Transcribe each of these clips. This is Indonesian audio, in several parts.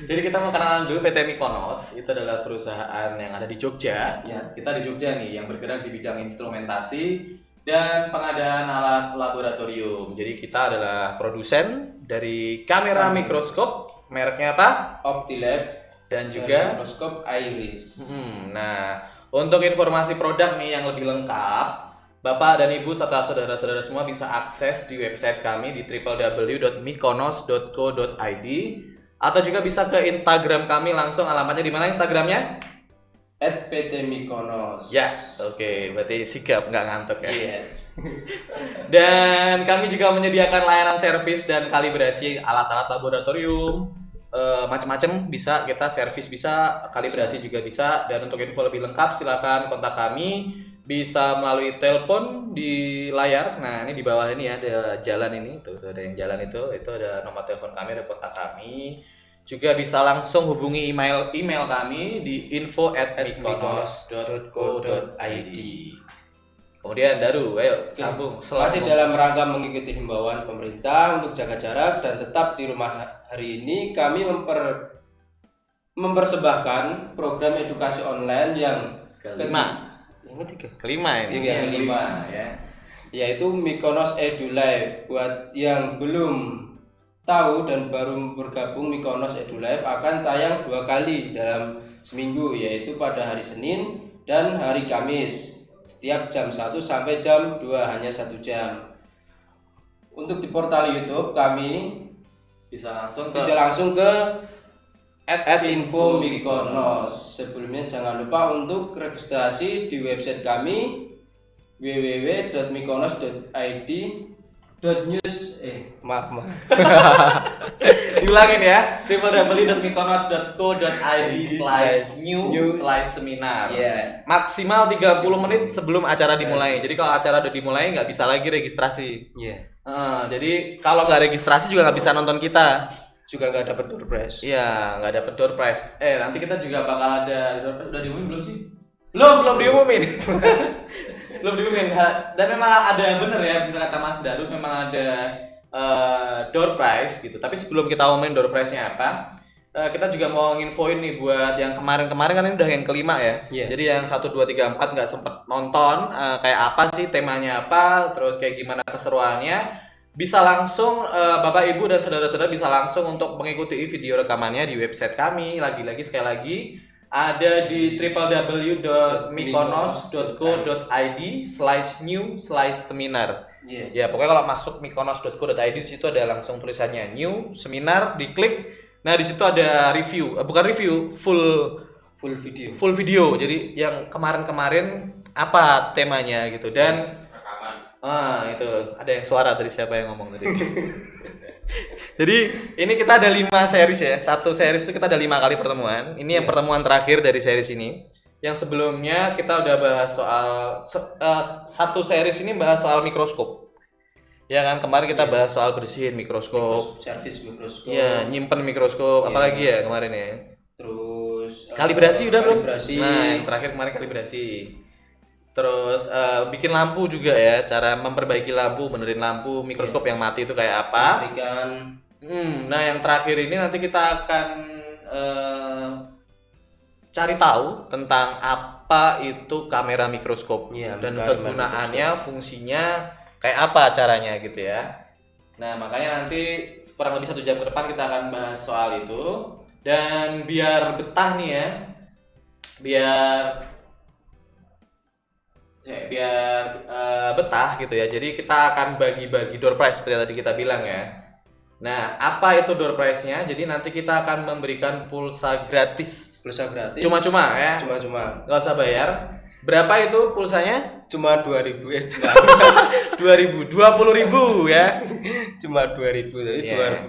Jadi kita mau kenalan dulu PT Mikonos. Itu adalah perusahaan yang ada di Jogja. Ya, kita di Jogja nih yang bergerak di bidang instrumentasi dan pengadaan alat laboratorium. Jadi kita adalah produsen dari kamera mikroskop, mereknya apa? Optilab Dan juga mikroskop Iris. Nah, untuk informasi produk nih yang lebih lengkap, Bapak dan Ibu serta saudara-saudara semua bisa akses di website kami di www.mikonos.co.id atau juga bisa ke Instagram kami langsung. Alamatnya di mana Instagramnya? @pt-mikonos. Ya, oke. Berarti sigap, nggak ngantuk ya. Yes. Dan kami juga menyediakan layanan servis dan kalibrasi alat-alat laboratorium. Macam-macam bisa, kita servis bisa, kalibrasi juga bisa. Dan untuk info lebih lengkap silakan kontak kami, bisa melalui telepon di layar. Nah, ini di bawah ini ada jalan ini, tuh ada yang jalan itu ada nomor telepon kami, ada kontak kami. Juga bisa langsung hubungi email kami di info@mikonos.co.id. Kemudian Daru, ayo sambung. Masih dalam rangka mengikuti himbauan pemerintah untuk jaga jarak dan tetap di rumah hari ini, kami mempersembahkan program edukasi online yang kelima ini. Yang kelima ya. Yaitu Mikonos EduLive. Buat yang belum tahu dan baru bergabung, Mikonos EduLive akan tayang 2 kali dalam seminggu, yaitu pada hari Senin dan hari Kamis. Setiap jam 1 sampai jam 2, hanya 1 jam. Untuk di portal YouTube kami Bisa langsung ke @info-mikonos. Sebelumnya jangan lupa untuk registrasi di website kami www.mikonos.id.news. Maaf. Diulangin ya, www.mikonos.co.id/new/seminar. Maksimal 30 menit sebelum acara dimulai. Jadi kalau acara udah dimulai nggak bisa lagi registrasi. Jadi kalau nggak registrasi juga nggak bisa nonton kita. Juga nggak dapat door prize. Iya, nggak dapat door prize. Nanti kita juga bakal ada door prize. Udah diumumin belum sih? Belum diumumin. Belum diumumin. Dan memang ada, bener ya, bener kata Mas Daru, memang ada door prize gitu. Tapi sebelum kita umumin door prize-nya apa, kita juga mau nginfoin nih buat yang kemarin kan ini udah yang kelima ya. Jadi yang 1, 2, 3, 4 nggak sempet nonton kayak apa sih temanya apa, terus kayak gimana keseruannya, bisa langsung Bapak Ibu dan saudara-saudara bisa langsung untuk mengikuti video rekamannya di website kami. Lagi-lagi sekali lagi ada di www.mikonos.co.id/new/seminar. Ya, pokoknya kalau masuk mikonos.co.id di situ ada langsung tulisannya new seminar, diklik. Nah, di situ ada review, bukan review, full video. Jadi yang kemarin apa temanya gitu, dan itu ada yang suara tadi, siapa yang ngomong tadi. Jadi ini kita ada 5 series ya. Satu series itu kita ada 5 kali pertemuan. Ini yang pertemuan terakhir dari series ini. Yang sebelumnya kita udah bahas soal satu series ini bahas soal mikroskop. Ya kan, kemarin kita bahas soal bersihin mikroskop, servis mikroskop. Iya, nyimpen mikroskop, apalagi ya kemarin ya. Terus kalibrasi udah belum? Kalibrasi. Nah, yang terakhir kemarin kalibrasi. Terus bikin lampu juga ya, cara memperbaiki lampu, benerin lampu mikroskop yang mati itu kayak apa? Listrikan. Nah, yang terakhir ini nanti kita akan cari tahu tentang apa itu kamera mikroskop dan kegunaannya, fungsinya kayak apa caranya gitu ya. Nah, makanya nanti kurang lebih 1 jam ke depan kita akan bahas soal itu. Dan biar betah nih ya, biar betah gitu ya. Jadi kita akan bagi-bagi door prize seperti tadi kita bilang ya. Nah, apa itu door prize-nya? Jadi nanti kita akan memberikan pulsa gratis. Cuma-cuma ya. Cuma-cuma. Nggak usah bayar. Berapa itu pulsanya? Cuma 2.000 20.000 ya. Cuma 2.000, jadi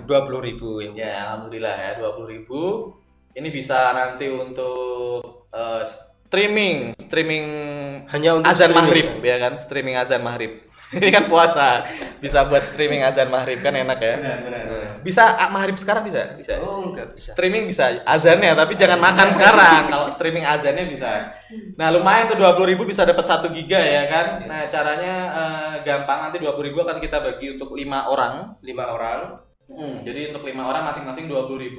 20.000 ya. Alhamdulillah ya, 20.000. Ini bisa nanti untuk streaming hanya untuk azan maghrib ya kan, streaming azan maghrib. Ini kan puasa, bisa buat streaming azan maghrib kan, enak ya. Benar. Bisa maghrib sekarang bisa. Oh, enggak bisa. Streaming bisa azannya, tapi jangan makan sekarang. Kalau streaming azannya bisa. Nah, lumayan tuh 20.000 bisa dapat 1 giga ya kan. Nah, caranya gampang, nanti 20.000 akan kita bagi untuk 5 orang. Jadi Jadi untuk 5 orang masing-masing 20.000.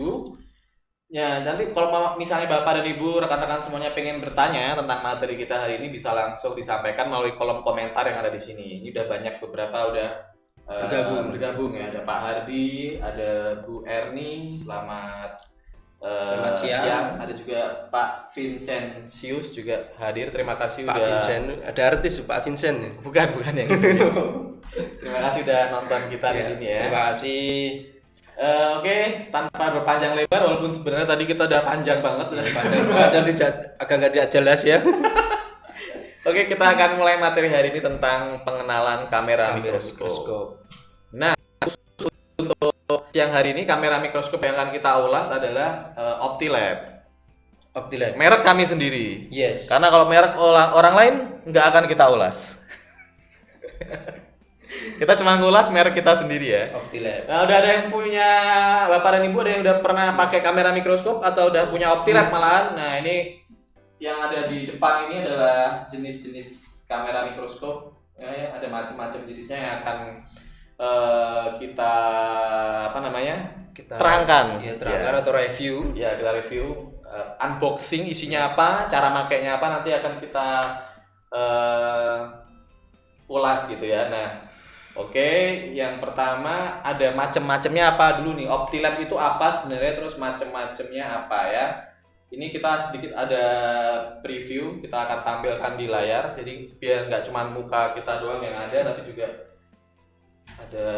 Ya, nanti kalau misalnya Bapak dan Ibu, rekan-rekan semuanya pengen bertanya tentang materi kita hari ini bisa langsung disampaikan melalui kolom komentar yang ada di sini. Ini udah banyak beberapa udah bergabung ya. Ada Pak Hardi, ada Bu Erni, selamat siang. Ada juga Pak Vincentius juga hadir. Terima kasih Pak udah. Vincent, ada artis Pak Vincent. Bukan yang itu. Terima kasih udah nonton kita di sini ya. Terima kasih. Oke, tanpa berpanjang lebar, walaupun sebenarnya tadi kita udah panjang banget, Agak nggak jelas ya. Oke, kita akan mulai materi hari ini tentang pengenalan kamera mikroskop. Nah, untuk siang hari ini kamera mikroskop yang akan kita ulas adalah Optilab. Merek kami sendiri. Yes. Karena kalau merek orang lain nggak akan kita ulas. Kita cuma ngulas merek kita sendiri ya. Optilab. Nah, udah ada yang punya Bapak dan Ibu, ada yang udah pernah pakai kamera mikroskop atau udah punya Optilab malahan. Nah, ini yang ada di depan ini adalah jenis-jenis kamera mikroskop. Ya, ada macam-macam jenisnya yang akan kita terangkan. Ya, terangkan atau review. Ya, kita review, unboxing isinya apa, cara makainya apa, nanti akan kita ulas gitu ya. Nah, oke, yang pertama ada macam-macamnya apa dulu nih? Optilab itu apa sebenarnya, terus macam-macamnya apa ya? Ini kita sedikit ada preview, kita akan tampilkan di layar. Jadi biar nggak cuma muka kita doang yang ada, tapi juga ada.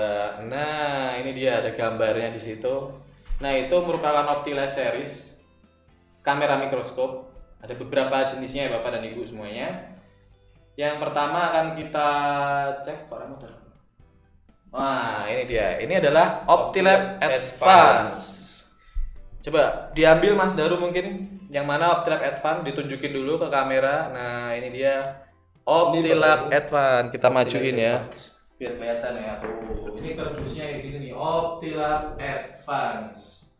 Nah, ini dia ada gambarnya di situ. Nah, itu merupakan Optilab series kamera mikroskop. Ada beberapa jenisnya ya Bapak dan Ibu semuanya. Yang pertama akan kita cek Pak Ramadan. Wah, ini dia. Ini adalah Optilab Advance. Coba diambil Mas Daru mungkin. Yang mana Optilab Advance, ditunjukin dulu ke kamera. Nah, ini dia Optilab Advance. Kita majuin ya. Biar kelihatan ya. Tuh, ini kardusnya kayak gini nih. Optilab Advance.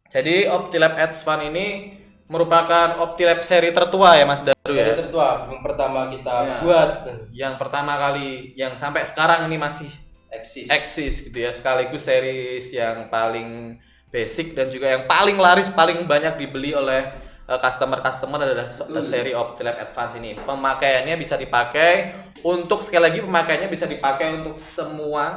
Jadi Optilab Advance ini merupakan Optilab seri tertua ya Mas Daru ya. Seri tertua yang pertama kita buat. Yang pertama kali, yang sampai sekarang ini masih eksis gitu ya. Sekaligus series yang paling basic dan juga yang paling laris, paling banyak dibeli oleh customer adalah seri Optilab Advance ini. Pemakaiannya bisa dipakai untuk, sekali lagi pemakaiannya bisa dipakai untuk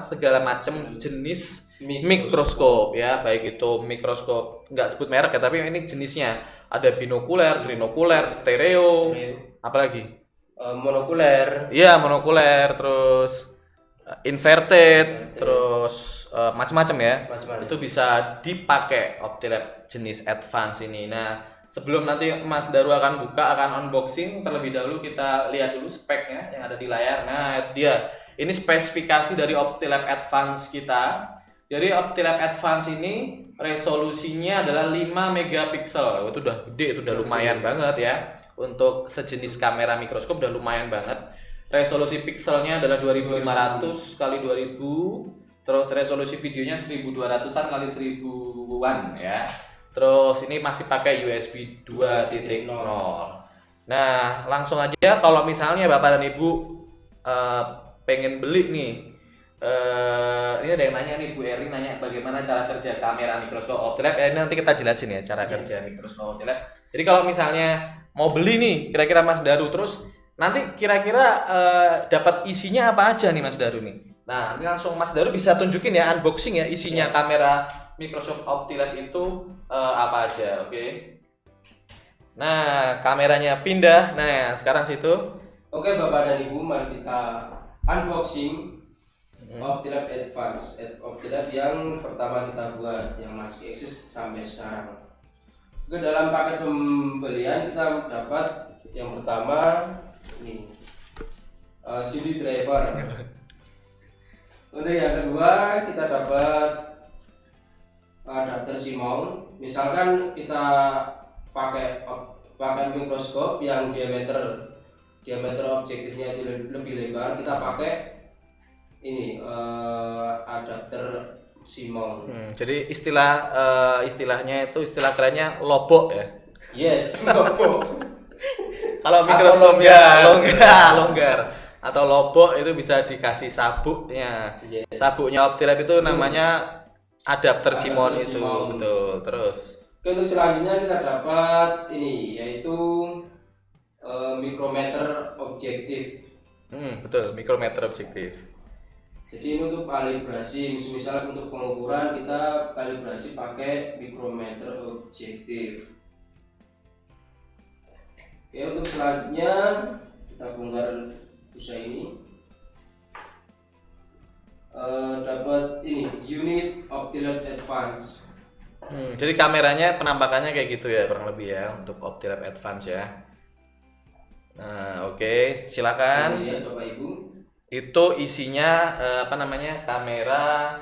segala macam jenis mikroskop ya, baik itu mikroskop nggak sebut merek ya, tapi ini jenisnya ada binokuler, trinokuler, stereo, apalagi monokuler. Iya, monokuler, terus inverted, terus macam-macam ya. Itu bisa dipakai Optilab jenis Advance ini. Nah, sebelum nanti Mas Daru akan buka, akan unboxing, terlebih dahulu kita lihat dulu speknya yang ada di layar. Nah, itu dia. Ini spesifikasi dari Optilab Advance kita. Jadi Optilab Advance ini resolusinya adalah 5 megapiksel. Itu udah gede, itu udah lumayan banget ya. Untuk sejenis kamera mikroskop udah lumayan banget. Resolusi pikselnya adalah 2500 kali 2000. Terus resolusi videonya 1200-an kali 1000-an ya. Terus ini masih pakai USB 2.0. Nah, langsung aja kalau misalnya Bapak dan Ibu pengen beli nih. Ini ada yang nanya nih, Bu Eri nanya bagaimana cara kerja kamera mikroskop Optilab. Ini nanti kita jelasin ya cara kerja mikroskop Optilab. Jadi kalau misalnya mau beli nih, kira-kira Mas Daru, terus nanti kira-kira dapat isinya apa aja nih Mas Daru nih. Nah, ini langsung Mas Daru bisa tunjukin ya, unboxing ya isinya kamera mikroskop Optilab itu apa aja, oke? Nah, kameranya pindah. Nah, sekarang situ. Oke, Bapak dan Ibu, mari kita unboxing Optilab Advance. Optilab yang pertama kita buat, yang masih eksis sampai sekarang. Oke, dalam paket pembelian kita dapat yang pertama ini CD driver. Untuk yang kedua kita dapat adapter C-mount. Misalkan kita pakai mikroskop yang diameter objektifnya itu lebih lebar, kita pakai ini adapter C-mount. Jadi istilahnya itu istilah kerennya lobok ya. Yes, lobok. Kalau mikroskopnya longgar atau lobok itu bisa dikasih sabuknya. Yes. Sabuknya Optilab itu namanya adapter C-mount itu, betul. Terus Oke, untuk selanjutnya kita dapat ini yaitu mikrometer objektif. Betul, mikrometer objektif. Jadi ini untuk kalibrasi, misal untuk pengukuran kita kalibrasi pakai mikrometer objektif. Oke, untuk selanjutnya kita bongkar busa ini. Dapat ini unit Optilab Advance. Jadi kameranya penampakannya kayak gitu ya kurang lebih ya untuk Optilab Advance ya. Nah, oke, silakan. Lihat Bapak Ibu. Itu isinya kamera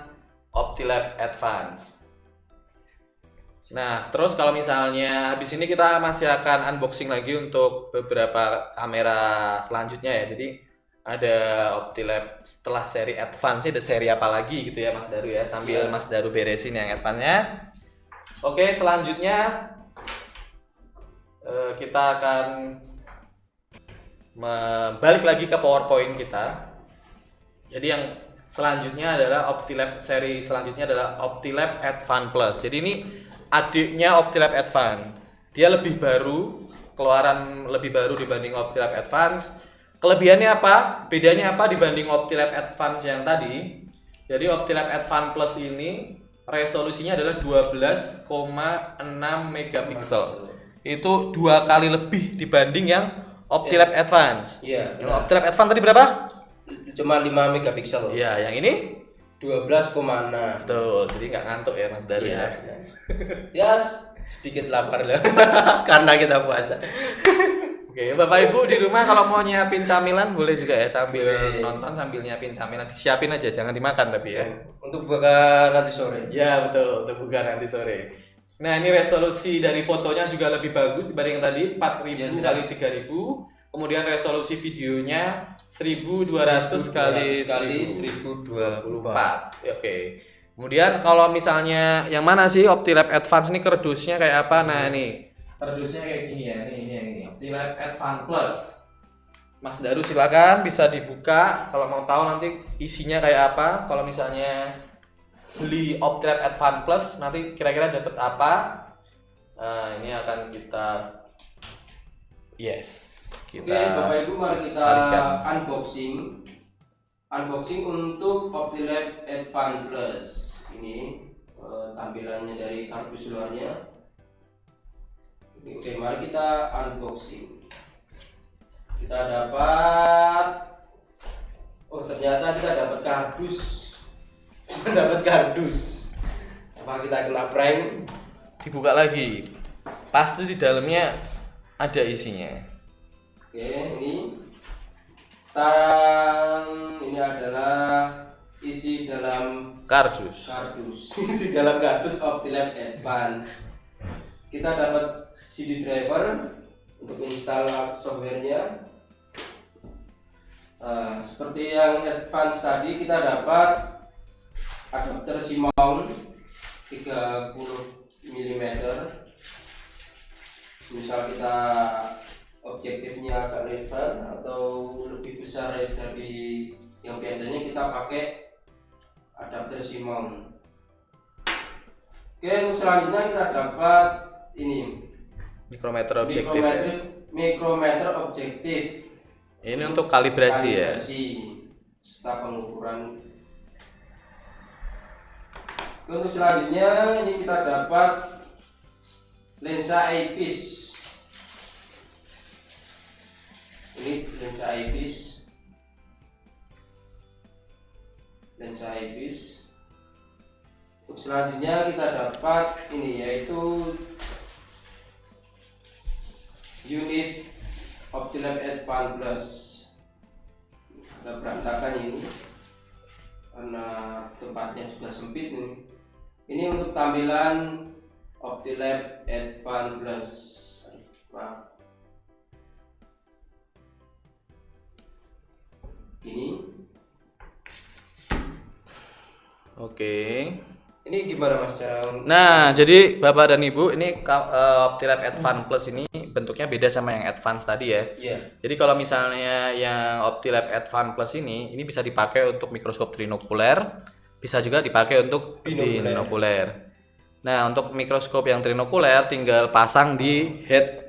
Optilab Advance. Nah, terus kalau misalnya habis ini kita masih akan unboxing lagi untuk beberapa kamera selanjutnya ya. Jadi ada Optilab setelah seri Advance ada seri apa lagi gitu ya Mas Daru ya, sambil Mas Daru beresin yang Advance-nya. Oke, selanjutnya kita akan balik lagi ke PowerPoint kita. Jadi yang selanjutnya adalah Optilab, seri selanjutnya adalah Optilab Advance Plus. Jadi ini adiknya Optilab Advance. Dia lebih baru, keluaran lebih baru dibanding Optilab Advance. Kelebihannya apa? Bedanya apa dibanding Optilab Advance yang tadi? Jadi Optilab Advance Plus ini resolusinya adalah 12,6 megapiksel. Itu 2 kali lebih dibanding yang Optilab Advance. Iya. Yang Optilab Advance tadi berapa? Cuma 5 megapiksel. Iya, yang ini 12,6. betul, jadi nggak ngantuk ya Mas Daru ya. Ya sedikit lapar lah karena kita puasa. Oke, Bapak Ibu di rumah kalau mau nyiapin camilan boleh juga ya, sambil nonton sambil nyiapin camilan, disiapin aja jangan dimakan tapi ya. Untuk buka nanti sore. Ya betul, untuk buka nanti sore. Nah, ini resolusi dari fotonya juga lebih bagus dibanding yang tadi 4000 kali 3000. Kemudian resolusi videonya 1200 kali 1024. Oke. Kemudian kalau misalnya yang mana sih Optilab Advance ini kardusnya kayak apa? Nah, ini kardusnya kayak gini ya. Ini Optilab Advance Plus. Mas Daru silakan bisa dibuka kalau mau tahu nanti isinya kayak apa. Kalau misalnya beli Optilab Advance Plus nanti kira-kira dapat apa? Nah, ini akan kita Oke, Bapak Ibu mari kita unboxing untuk Optilab Advance Plus. Ini tampilannya dari kardus luarnya. Oke, mari kita unboxing. Kita dapat ternyata kita dapat kardus. Dapat kardus. Apa kita kena prank? Dibuka lagi. Pasti di dalamnya ada isinya. Oke, ini ini adalah isi dalam Kardus. Isi dalam kardus Optilab Advance. Kita dapat CD driver untuk install softwarenya. Seperti yang Advance tadi kita dapat adapter C-mount 30 mm. Misal kita objektifnya agak lebar atau lebih besar dari yang biasanya kita pakai adapter C-mount. Oke, untuk selanjutnya kita dapat ini Mikrometer objektif. Mikrometer objektif. Ini untuk kalibrasi ya. Serta pengukuran. Untuk selanjutnya ini kita dapat lensa eyepiece. Ini lensa eyepiece. Untuk selanjutnya kita dapat ini yaitu unit Optilab Advance Plus. Agak berantakan ini karena tempatnya juga sempit nih. Ini untuk tampilan Optilab Advance Plus. Maaf. Ini. Oke. Ini gimana Mas cara? Nah, jadi Bapak dan Ibu, ini Optilab Advance Plus ini bentuknya beda sama yang Advance tadi ya. Iya. Jadi kalau misalnya yang Optilab Advance Plus ini bisa dipakai untuk mikroskop trinokuler, bisa juga dipakai untuk binokuler. Nah, untuk mikroskop yang trinokuler tinggal pasang di head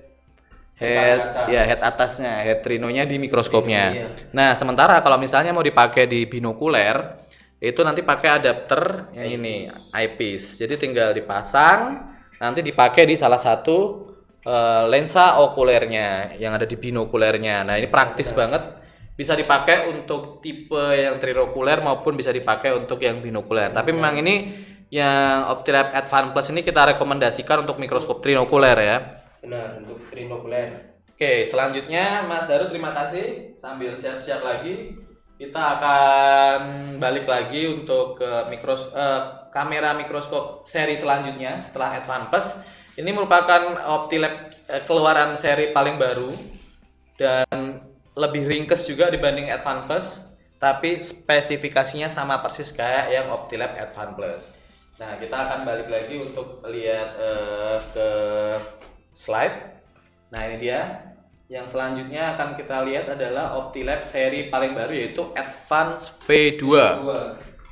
atasnya, head trinonya di mikroskopnya. Iya. Nah, sementara kalau misalnya mau dipakai di binokuler, itu nanti pakai adapter yang ini, eyepiece. Jadi tinggal dipasang, nanti dipakai di salah satu lensa okulernya yang ada di binokulernya. Nah, ini praktis banget. Bisa dipakai untuk tipe yang trinokuler maupun bisa dipakai untuk yang binokuler. Tapi memang ini yang Optilab Advance Plus ini kita rekomendasikan untuk mikroskop trinokuler ya. Benar, untuk trinokuler. Oke, selanjutnya Mas Daru terima kasih. Sambil siap-siap lagi, kita akan balik lagi untuk ke kamera mikroskop seri selanjutnya setelah Advance Plus. Ini merupakan Optilab keluaran seri paling baru dan lebih ringkes juga dibanding Advance Plus, tapi spesifikasinya sama persis kayak yang Optilab Advance Plus. Nah, kita akan balik lagi untuk lihat ke slide. Nah, ini dia. Yang selanjutnya akan kita lihat adalah Optilab seri paling baru yaitu Advance V2.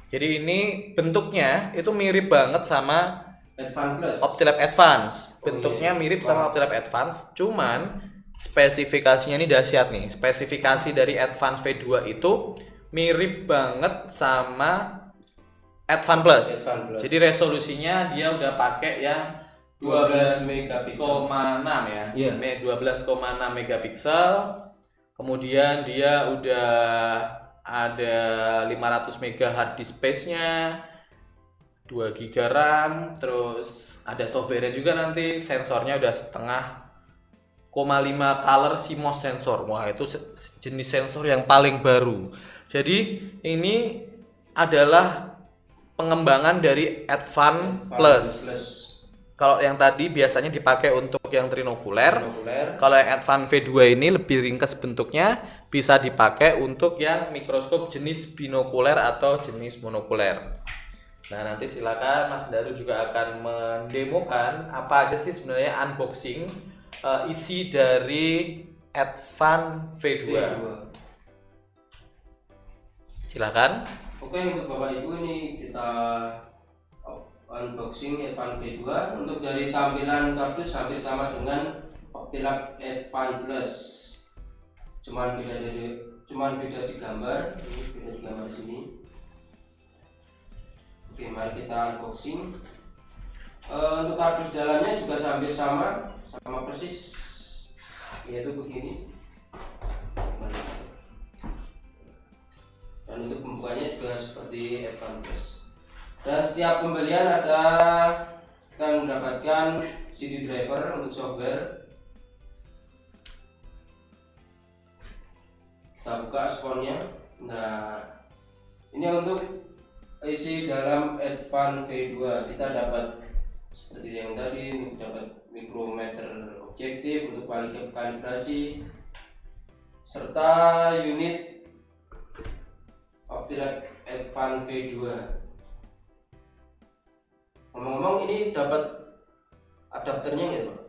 Jadi ini bentuknya itu mirip banget sama Advance Plus. Optilab Advance. Bentuknya mirip sama Optilab Advance, cuman spesifikasinya ini dahsyat nih. Spesifikasi dari Advance V2 itu mirip banget sama Advance Plus. Jadi resolusinya dia udah pakai yang 12,6 ya. Yeah. 12,6 megapiksel. Kemudian dia udah ada 500 mega hard disk space-nya, 2 GB RAM, terus ada software-nya juga nanti. Sensornya udah 1,5 color CMOS sensor. Wah, itu jenis sensor yang paling baru. Jadi ini adalah pengembangan dari Advance Plus. Kalau yang tadi biasanya dipakai untuk yang trinokuler. Kalau yang Advance V2 ini lebih ringkas bentuknya, bisa dipakai untuk yang mikroskop jenis binokuler atau jenis monokuler. Nah, nanti silakan Mas Daru juga akan mendemokan apa aja sih sebenarnya unboxing isi dari Advance V2. Silakan. Oke, untuk Bapak Ibu ini kita unboxing Advance V2. Untuk dari tampilan kardus hampir sama dengan Optilab Advance Plus. Cuman beda di gambar. Ini beda di gambar sini. Oke, mari kita unboxing. Untuk kardus dalamnya juga hampir sama persis, yaitu begini. Dan untuk pembukanya juga seperti Advance Plus. Dan setiap pembelian akan mendapatkan CD driver untuk software. Kita buka sponnya. Nah, ini untuk isi dalam Advance V2. Kita dapat seperti yang tadi, dapat mikrometer objektif untuk kalibrasi serta unit Optilab Advance V2. Ngomong-ngomong, ini dapat adapternya nggak, Pak?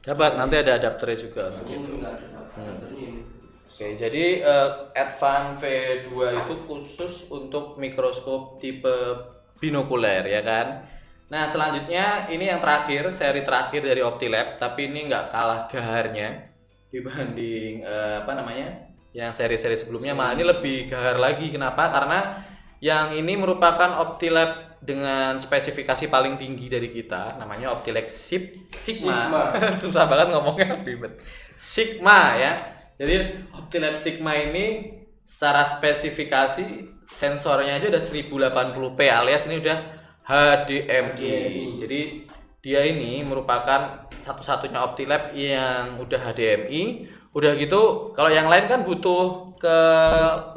Dapat, nanti ada adapternya juga. Ini nggak ada adapternya ini. Oke, jadi Advance V2 itu khusus untuk mikroskop tipe binokuler ya kan. Nah, selanjutnya ini yang terakhir, seri terakhir dari Optilab, tapi ini nggak kalah gaharnya dibanding yang seri-seri sebelumnya. Malah ini lebih gahar lagi. Kenapa? Karena yang ini merupakan Optilab dengan spesifikasi paling tinggi dari kita, namanya Optilab Sigma. Susah banget ngomongnya, ribet. Sigma ya. Jadi Optilab Sigma ini secara spesifikasi sensornya aja udah 1080p alias ini udah HDMI. Jadi dia ini merupakan satu-satunya Optilab yang udah HDMI. Udah gitu, kalau yang lain kan butuh ke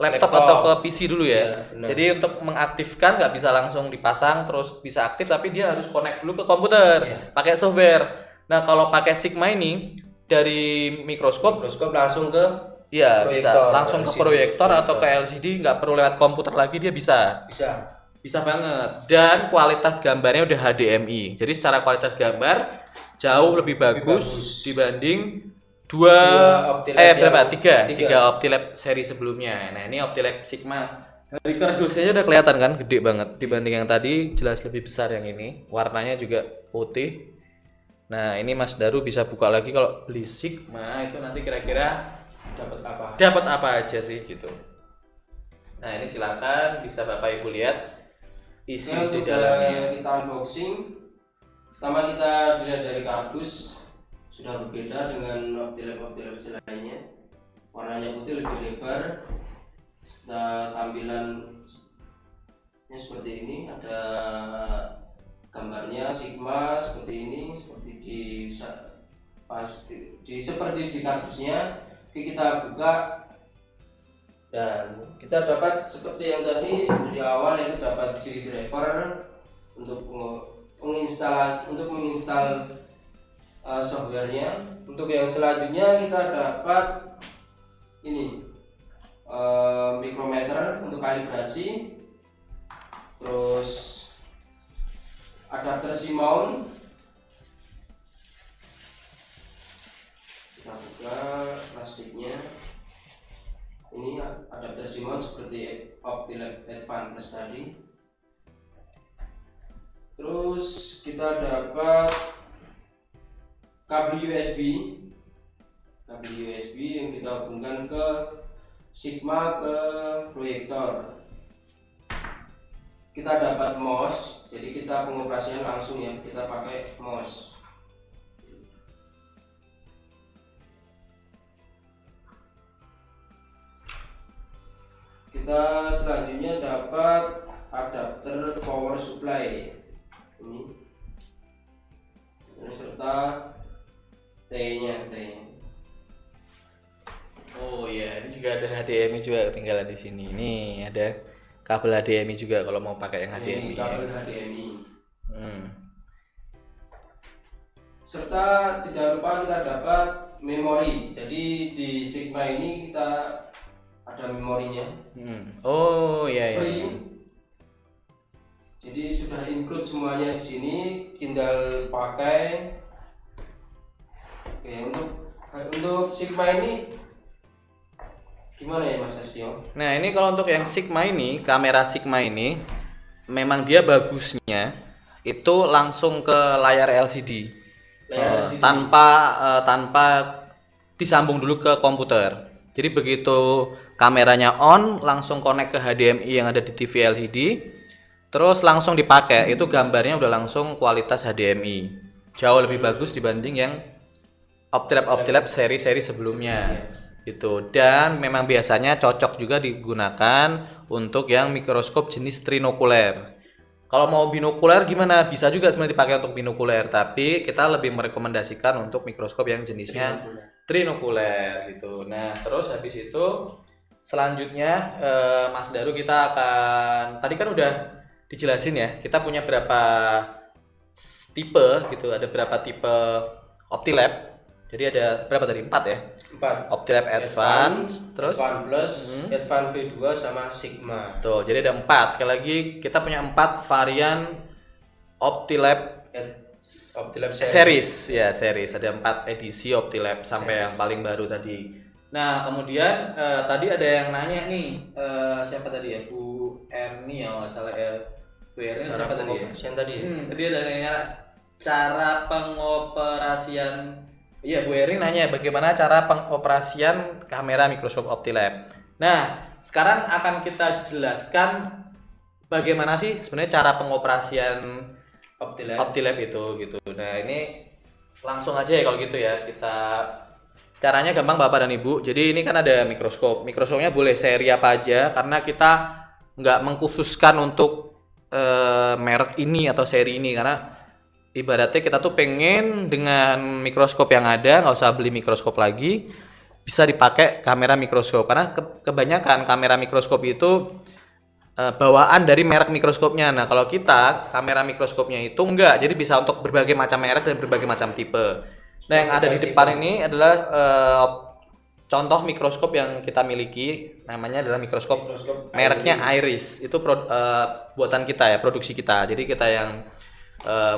laptop atau ke PC dulu ya. Jadi untuk mengaktifkan nggak bisa langsung dipasang terus bisa aktif, tapi dia harus connect dulu ke komputer, pakai software. Nah, kalau pakai Sigma ini dari mikroskop langsung ke bisa langsung ke proyektor atau ke LCD, nggak perlu lewat komputer lagi, dia bisa banget. Dan kualitas gambarnya udah HDMI. Jadi secara kualitas gambar jauh lebih bagus dibanding tiga Optilab seri sebelumnya. Nah, ini Optilab Sigma Dari kardusnya udah kelihatan kan, gede banget dibanding yang tadi, jelas lebih besar yang ini. Warnanya juga putih. Nah, ini Mas Daru bisa buka lagi kalau beli Sigma itu nanti kira-kira Dapat apa? dapat apa aja sih gitu. Nah, ini silakan bisa Bapak Ibu lihat isi di dalamnya. Kita unboxing. Pertama kita dilihat dari kardus, sudah berbeda dengan optilep lainnya. Warnanya putih, lebih lebar. Tampilannya seperti ini, ada gambarnya Sigma seperti ini, seperti seperti di kardusnya. Oke, kita buka dan kita dapat seperti yang tadi di awal, yaitu dapat CD driver untuk menginstal softwarenya. Untuk yang selanjutnya kita dapat ini micrometer untuk kalibrasi, terus adapter C-mount. Kita buka plastiknya. Ini adapter C-mount seperti Optilep Advance Plus tadi. Terus kita dapat kabel USB yang kita hubungkan ke Sigma ke proyektor. Kita dapat mouse, jadi kita pengoperasian langsung ya, kita pakai mouse. Kita selanjutnya dapat adapter power supply ini serta T-nya. Oh iya, ini juga ada HDMI juga ketinggalan di sini. Ini ada kabel HDMI juga kalau mau pakai yang HDMI. Ini kabel HDMI. Hmm. Serta tidak lupa kita dapat memori. Jadi di Sigma ini kita ada memorinya. Oh iya. Jadi sudah include semuanya di sini, tinggal pakai. Oke, untuk Sigma ini gimana ya Mas Asio? Nah, ini kalau untuk yang Sigma ini, kamera Sigma ini memang dia bagusnya itu langsung ke layar LCD. Tanpa disambung dulu ke komputer. Jadi begitu kameranya on, langsung connect ke HDMI yang ada di TV LCD, terus langsung dipakai. Itu gambarnya udah langsung kualitas HDMI. Jauh lebih bagus dibanding yang Optilep seri-seri sebelumnya. Gitu. Dan memang biasanya cocok juga digunakan untuk yang mikroskop jenis trinokuler. Kalau mau binokuler gimana? Bisa juga sebenarnya dipakai untuk binokuler, tapi kita lebih merekomendasikan untuk mikroskop yang jenisnya trinokuler gitu. Nah, terus habis itu selanjutnya Mas Daru, kita akan, tadi kan udah dijelasin ya, kita punya berapa tipe gitu, ada berapa tipe Optilep. Jadi ada berapa tadi? 4 ya? 4. Optilep Advance, terus Advance Plus, Advance V2 sama Sigma. Tuh, jadi ada 4. Sekali lagi kita punya 4 varian Optilep series. Ya, series. Ada 4 edisi Optilep sampai yang paling baru tadi. Nah, kemudian tadi ada yang nanya nih, siapa tadi ya? Bu Erni ya, nggak salah ya. Bu Erni siapa tadi ya? Tadi ada nanya cara pengoperasian. Iya, Bu Erni nanya bagaimana cara pengoperasian kamera mikroskop Optilep. Nah, sekarang akan kita jelaskan bagaimana sih sebenarnya cara pengoperasian Optilep itu gitu. Nah, ini langsung aja ya kalau gitu ya. Caranya gampang Bapak dan Ibu. Jadi ini kan ada mikroskop. Mikroskopnya boleh seri apa aja karena kita nggak mengkhususkan untuk merek ini atau seri ini, karena ibaratnya kita tuh pengen dengan mikroskop yang ada, nggak usah beli mikroskop lagi, bisa dipakai kamera mikroskop. Karena kebanyakan kamera mikroskop itu bawaan dari merek mikroskopnya. Nah, kalau kita kamera mikroskopnya itu enggak, jadi bisa untuk berbagai macam merek dan berbagai macam tipe. Nah, yang ada di depan ini adalah contoh mikroskop yang kita miliki, namanya adalah mikroskop mereknya Iris. Itu buatan kita ya, produksi kita. Jadi kita yang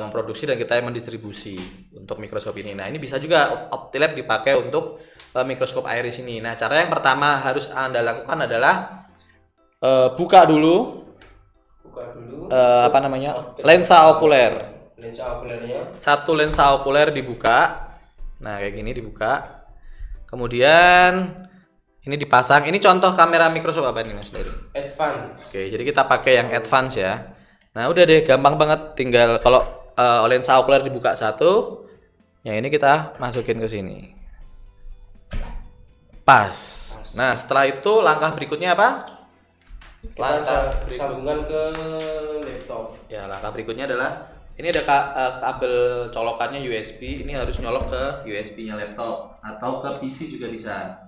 memproduksi dan kita yang mendistribusi untuk mikroskop ini. Nah, ini bisa juga Optilep dipakai untuk mikroskop Iris ini. Nah, cara yang pertama harus Anda lakukan adalah Buka dulu apa namanya? Lensa okuler. Lensa okulernya. Satu lensa okuler dibuka. Nah, kayak gini dibuka. Kemudian ini dipasang. Ini contoh kamera Microsoft apa nih Mas Daru? Advance. Oke, jadi kita pakai yang advance ya. Nah, udah deh, gampang banget. Tinggal kalau lensa okuler dibuka satu, yang ini kita masukin ke sini. Pas. Nah, setelah itu langkah berikutnya apa? Kita sambungan ke laptop. Ya, langkah berikutnya adalah ini ada kabel colokannya USB. Ini harus nyolok ke USB-nya laptop atau ke PC juga bisa.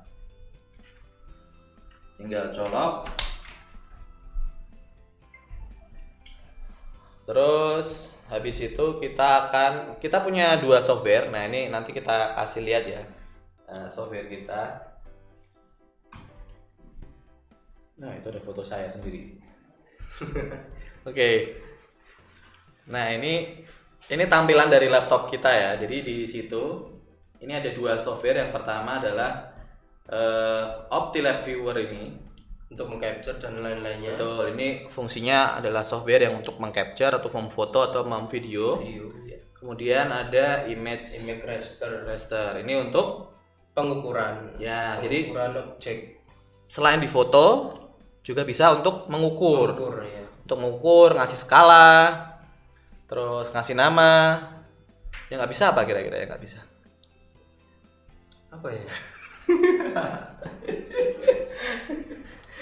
Tinggal colok. Terus habis itu kita punya 2 software. Nah, ini nanti kita kasih lihat ya software kita. Nah, itu ada foto saya sendiri. Oke. Nah, ini tampilan dari laptop kita ya. Jadi di situ ini ada 2 software. Yang pertama adalah OptiLab Viewer ini untuk mengcapture dan lain-lainnya. Betul, ini fungsinya adalah software yang untuk mengcapture atau memfoto atau memvideo. Ya. Kemudian ada image raster. Ini untuk pengukuran. Ya, jadi objek. Selain difoto juga bisa untuk mengukur. Ya. Untuk mengukur, ngasih skala, terus ngasih nama. Yang nggak bisa apa kira-kira yang nggak bisa? Apa ya?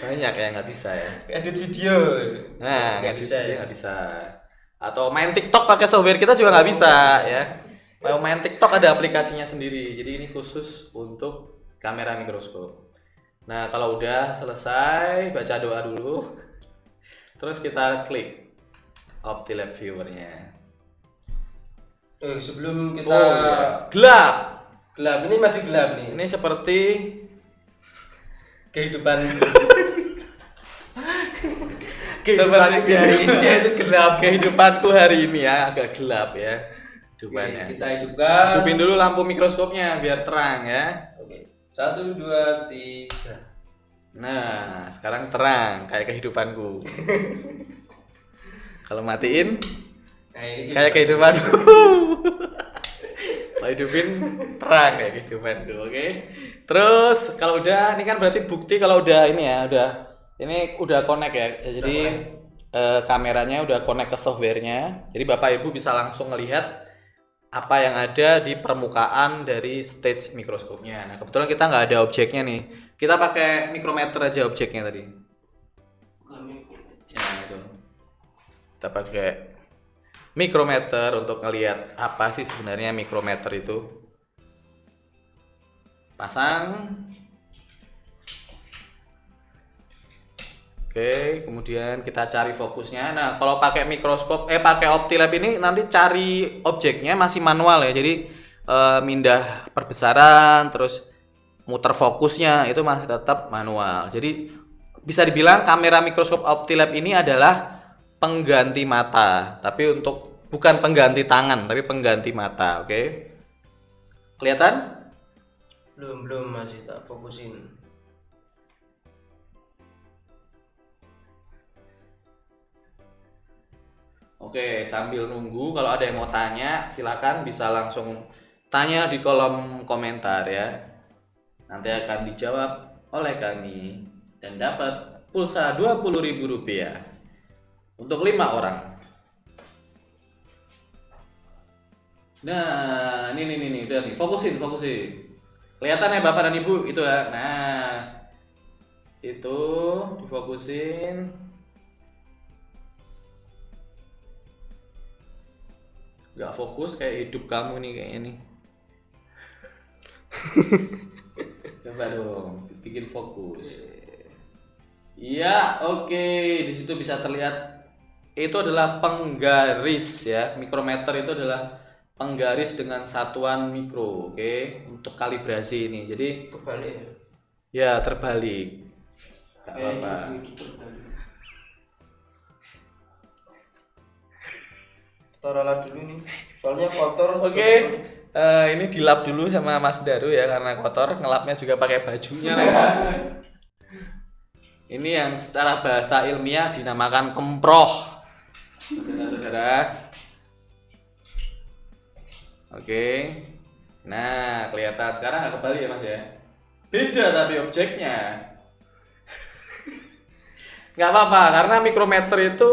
Banyak yang nggak bisa ya. Edit video. Nah, nggak bisa ya. Nggak bisa. Atau main TikTok pakai software kita juga nggak bisa ya. Mau main TikTok ada aplikasinya sendiri. Jadi ini khusus untuk kamera mikroskop. Nah, kalau udah selesai, baca doa dulu. Terus kita klik OptiLab Viewer-nya. Sebelum kita gelap. Ini masih gelap nih. Ini seperti kehidupan hari ini itu gelap. Kehidupanku hari ini ya agak gelap ya. Hidupannya. Kita hidupin dulu lampu mikroskopnya biar terang ya. Oke. 1, 2, 3. Nah, sekarang terang kayak kehidupanku. Kalau matiin, kayak kehidupanku. Kalau hidupin terang kayak kehidupanku, oke? Terus kalau udah, ini kan berarti bukti kalau udah ini ya, ini udah connect ya. Jadi kameranya udah connect ke softwarenya. Jadi Bapak Ibu bisa langsung ngelihat apa yang ada di permukaan dari stage mikroskopnya. Nah, kebetulan kita nggak ada objeknya nih. Kita pakai mikrometer aja objeknya tadi. Ya, itu. Kita pakai mikrometer untuk ngelihat apa sih sebenarnya mikrometer itu. Pasang. Oke, kemudian kita cari fokusnya. Nah, kalau pakai mikroskop, pakai OptiLab ini nanti cari objeknya masih manual ya. Jadi mindah perbesaran, terus muter fokusnya itu masih tetap manual. Jadi bisa dibilang kamera mikroskop OptiLab ini adalah pengganti mata, tapi bukan pengganti tangan, tapi pengganti mata. Oke, kelihatan? Belum masih tak fokusin. Oke, sambil nunggu kalau ada yang mau tanya silakan bisa langsung tanya di kolom komentar ya. Nanti akan dijawab oleh kami dan dapat pulsa Rp20.000 untuk 5 orang. Nah, ini udah nih, fokusin. Kelihatan ya Bapak dan Ibu itu ya. Nah, itu difokusin. Gak fokus kayak hidup kamu nih kayaknya nih. Coba dong, bikin fokus. Iya, oke. Di situ bisa terlihat itu adalah penggaris ya. Mikrometer itu adalah penggaris dengan satuan mikro, oke? Untuk kalibrasi ini. Jadi terbalik ya? Ya, terbalik. Gak apa-apa. Taruh dulu nih, soalnya kotor. Oke, ini dilap dulu sama Mas Daru ya karena kotor, ngelapnya juga pakai bajunya. Ini yang secara bahasa ilmiah dinamakan kemproh. Saudara-saudara. Oke. Nah, kelihatan sekarang nggak kebalik ya Mas ya? Beda tapi objeknya. Nggak apa-apa, karena mikrometer itu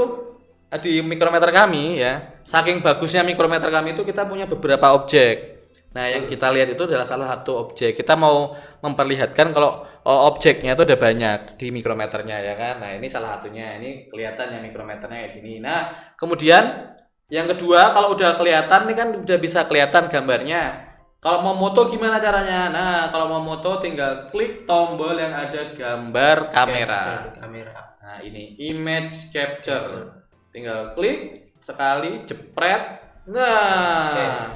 di mikrometer kami ya, saking bagusnya mikrometer kami itu kita punya beberapa objek. Nah, yang kita lihat itu adalah salah satu objek. Kita mau memperlihatkan kalau objeknya itu ada banyak di mikrometernya ya kan. Nah, ini salah satunya. Ini kelihatan ya mikrometernya kayak gini. Nah, kemudian yang kedua, kalau udah kelihatan ini kan udah bisa kelihatan gambarnya. Kalau mau moto gimana caranya? Nah, kalau mau moto tinggal klik tombol yang ada gambar kamera. Nah, ini image capture. Tinggal klik sekali, jepret. Nah,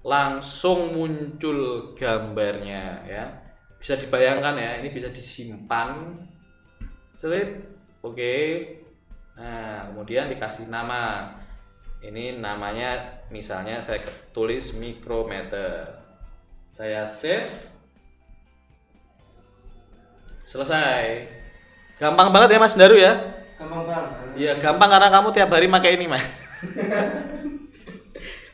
langsung muncul gambarnya ya. Bisa dibayangkan ya, ini bisa disimpan. Selip. Oke. Nah, kemudian dikasih nama. Ini namanya misalnya saya tulis mikrometer. Saya save. Selesai. Gampang banget ya Mas Daru ya? Gampang banget. Iya, gampang karena kamu tiap hari pakai ini, Mas.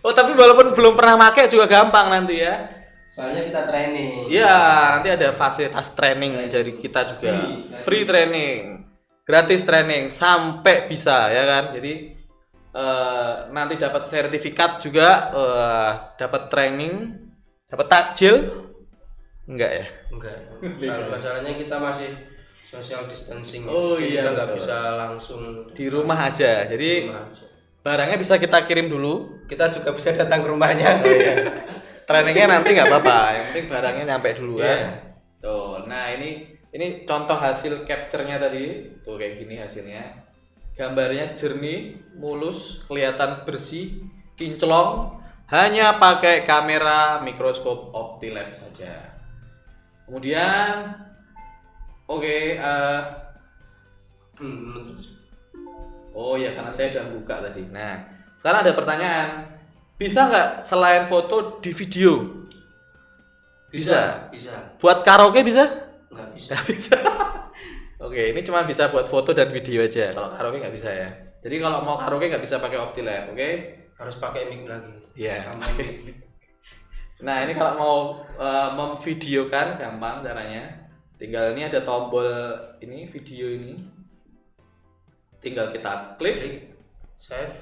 Oh, tapi walaupun belum pernah pakai juga gampang nanti ya. Soalnya kita training. Iya, nanti ada fasilitas training dari kita juga. Free training. Gratis training sampai bisa ya kan. Jadi nanti dapat sertifikat juga, dapat training, dapat takjil. Enggak ya? Enggak. Masalahnya kita masih social distancing. Oh iya, kita nggak bisa langsung di rumah aja. Jadi barangnya bisa kita kirim dulu. Kita juga bisa datang ke rumahnya. Oh, iya. Trainingnya nanti nggak apa-apa. Yang penting barangnya nyampe dulu kan. Tuh, nah ini contoh hasil capture-nya tadi. Tuh kayak gini hasilnya. Gambarnya jernih, mulus, kelihatan bersih, kinclong, hanya pakai kamera mikroskop Optilab saja. Kemudian, oke, oh ya karena saya sudah buka tadi. Nah, sekarang ada pertanyaan, bisa nggak selain foto di video? Bisa. Buat karaoke bisa? Nggak bisa. Nggak bisa. Oke, ini cuma bisa buat foto dan video aja. Kalau karaoke nggak bisa ya. Jadi kalau mau karaoke nggak bisa pakai Optilab, oke? Harus pakai mic lagi. Iya. Nah, ini kalau mau memvideokan gampang caranya. Tinggal ini ada tombol ini video ini. Tinggal kita klik, save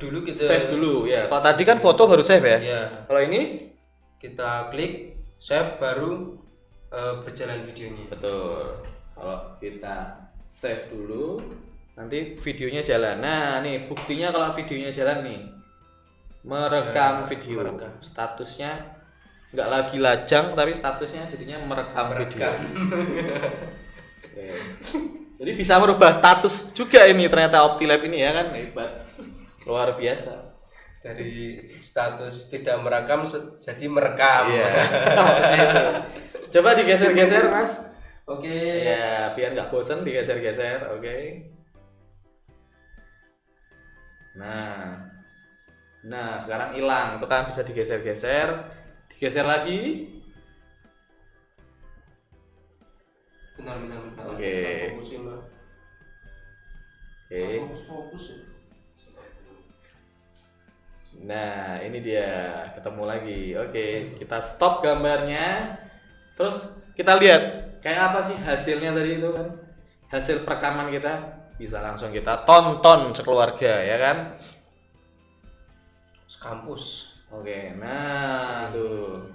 dulu kita. Save dulu ya. Kalau tadi kan foto baru save ya. Iya. Kalau ini kita klik save baru berjalan videonya. betul. Kalau kita save dulu, nanti videonya jalan. Nah, nih buktinya kalau videonya jalan nih. Merekam video. Statusnya nggak lagi lajang, tapi statusnya jadinya merekam video. Oke. Jadi bisa merubah status juga ini ternyata Optilab ini ya kan, hebat. Luar biasa. Dari status tidak merekam jadi merekam. Iya. Maksudnya itu. Coba digeser-geser, Mas. Oke. Ya, biar nggak bosen digeser-geser, oke. Nah, sekarang hilang. Itu kan bisa digeser-geser, digeser lagi. Benar. Oke. Oke. Fokus. Nah, ini dia ketemu lagi. Oke, kita stop gambarnya. Terus kita lihat kayak apa sih hasilnya tadi itu kan. Hasil perekaman kita bisa langsung kita tonton sekeluarga ya kan. Sekampus. Oke, nah tuh.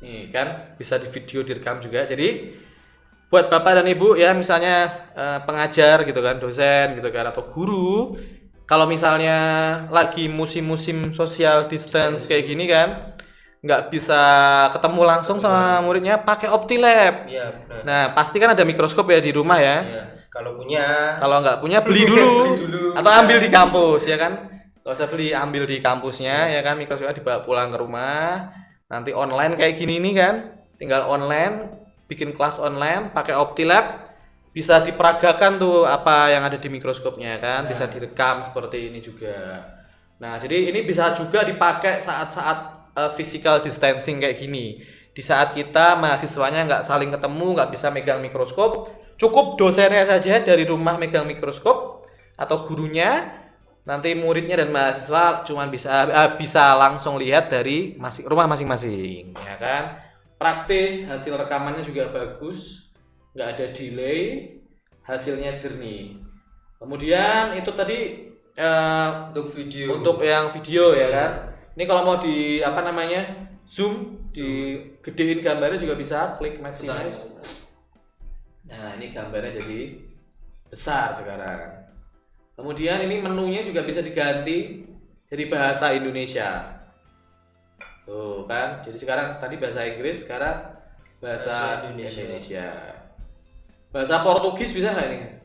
Nih kan bisa di video direkam juga. Jadi buat bapak dan ibu ya misalnya pengajar gitu kan, dosen gitu kan atau guru, kalau misalnya lagi musim-musim social distance kayak gini kan nggak bisa ketemu langsung sama muridnya, pakai Optilab. Iya, benar. Nah pasti kan ada mikroskop ya di rumah ya. Iya. Kalau punya, kalau nggak punya beli dulu, atau ambil di kampus ya kan. Nggak usah beli, ambil di kampusnya ya kan, mikroskopnya dibawa pulang ke rumah. Nanti online kayak gini nih kan, tinggal online, bikin kelas online pakai Optilab, bisa diperagakan tuh apa yang ada di mikroskopnya kan, bisa direkam seperti ini juga. Nah jadi ini bisa juga dipakai saat-saat physical distancing kayak gini. di saat kita mahasiswanya nggak saling ketemu, nggak bisa megang mikroskop, cukup dosennya saja dari rumah megang mikroskop atau gurunya, nanti muridnya dan mahasiswa cuma bisa langsung lihat dari rumah masing-masing, ya kan? Praktis, hasil rekamannya juga bagus, nggak ada delay, hasilnya jernih. Kemudian itu tadi untuk yang video ya kan. Ini kalau mau di zoom, digedein gambarnya juga bisa, klik maximize. Nah, ini gambarnya jadi besar sekarang. Kemudian ini menunya juga bisa diganti jadi bahasa Indonesia. Tuh kan, jadi sekarang tadi bahasa Inggris, sekarang bahasa Indonesia. Bahasa Portugis bisa nggak ini?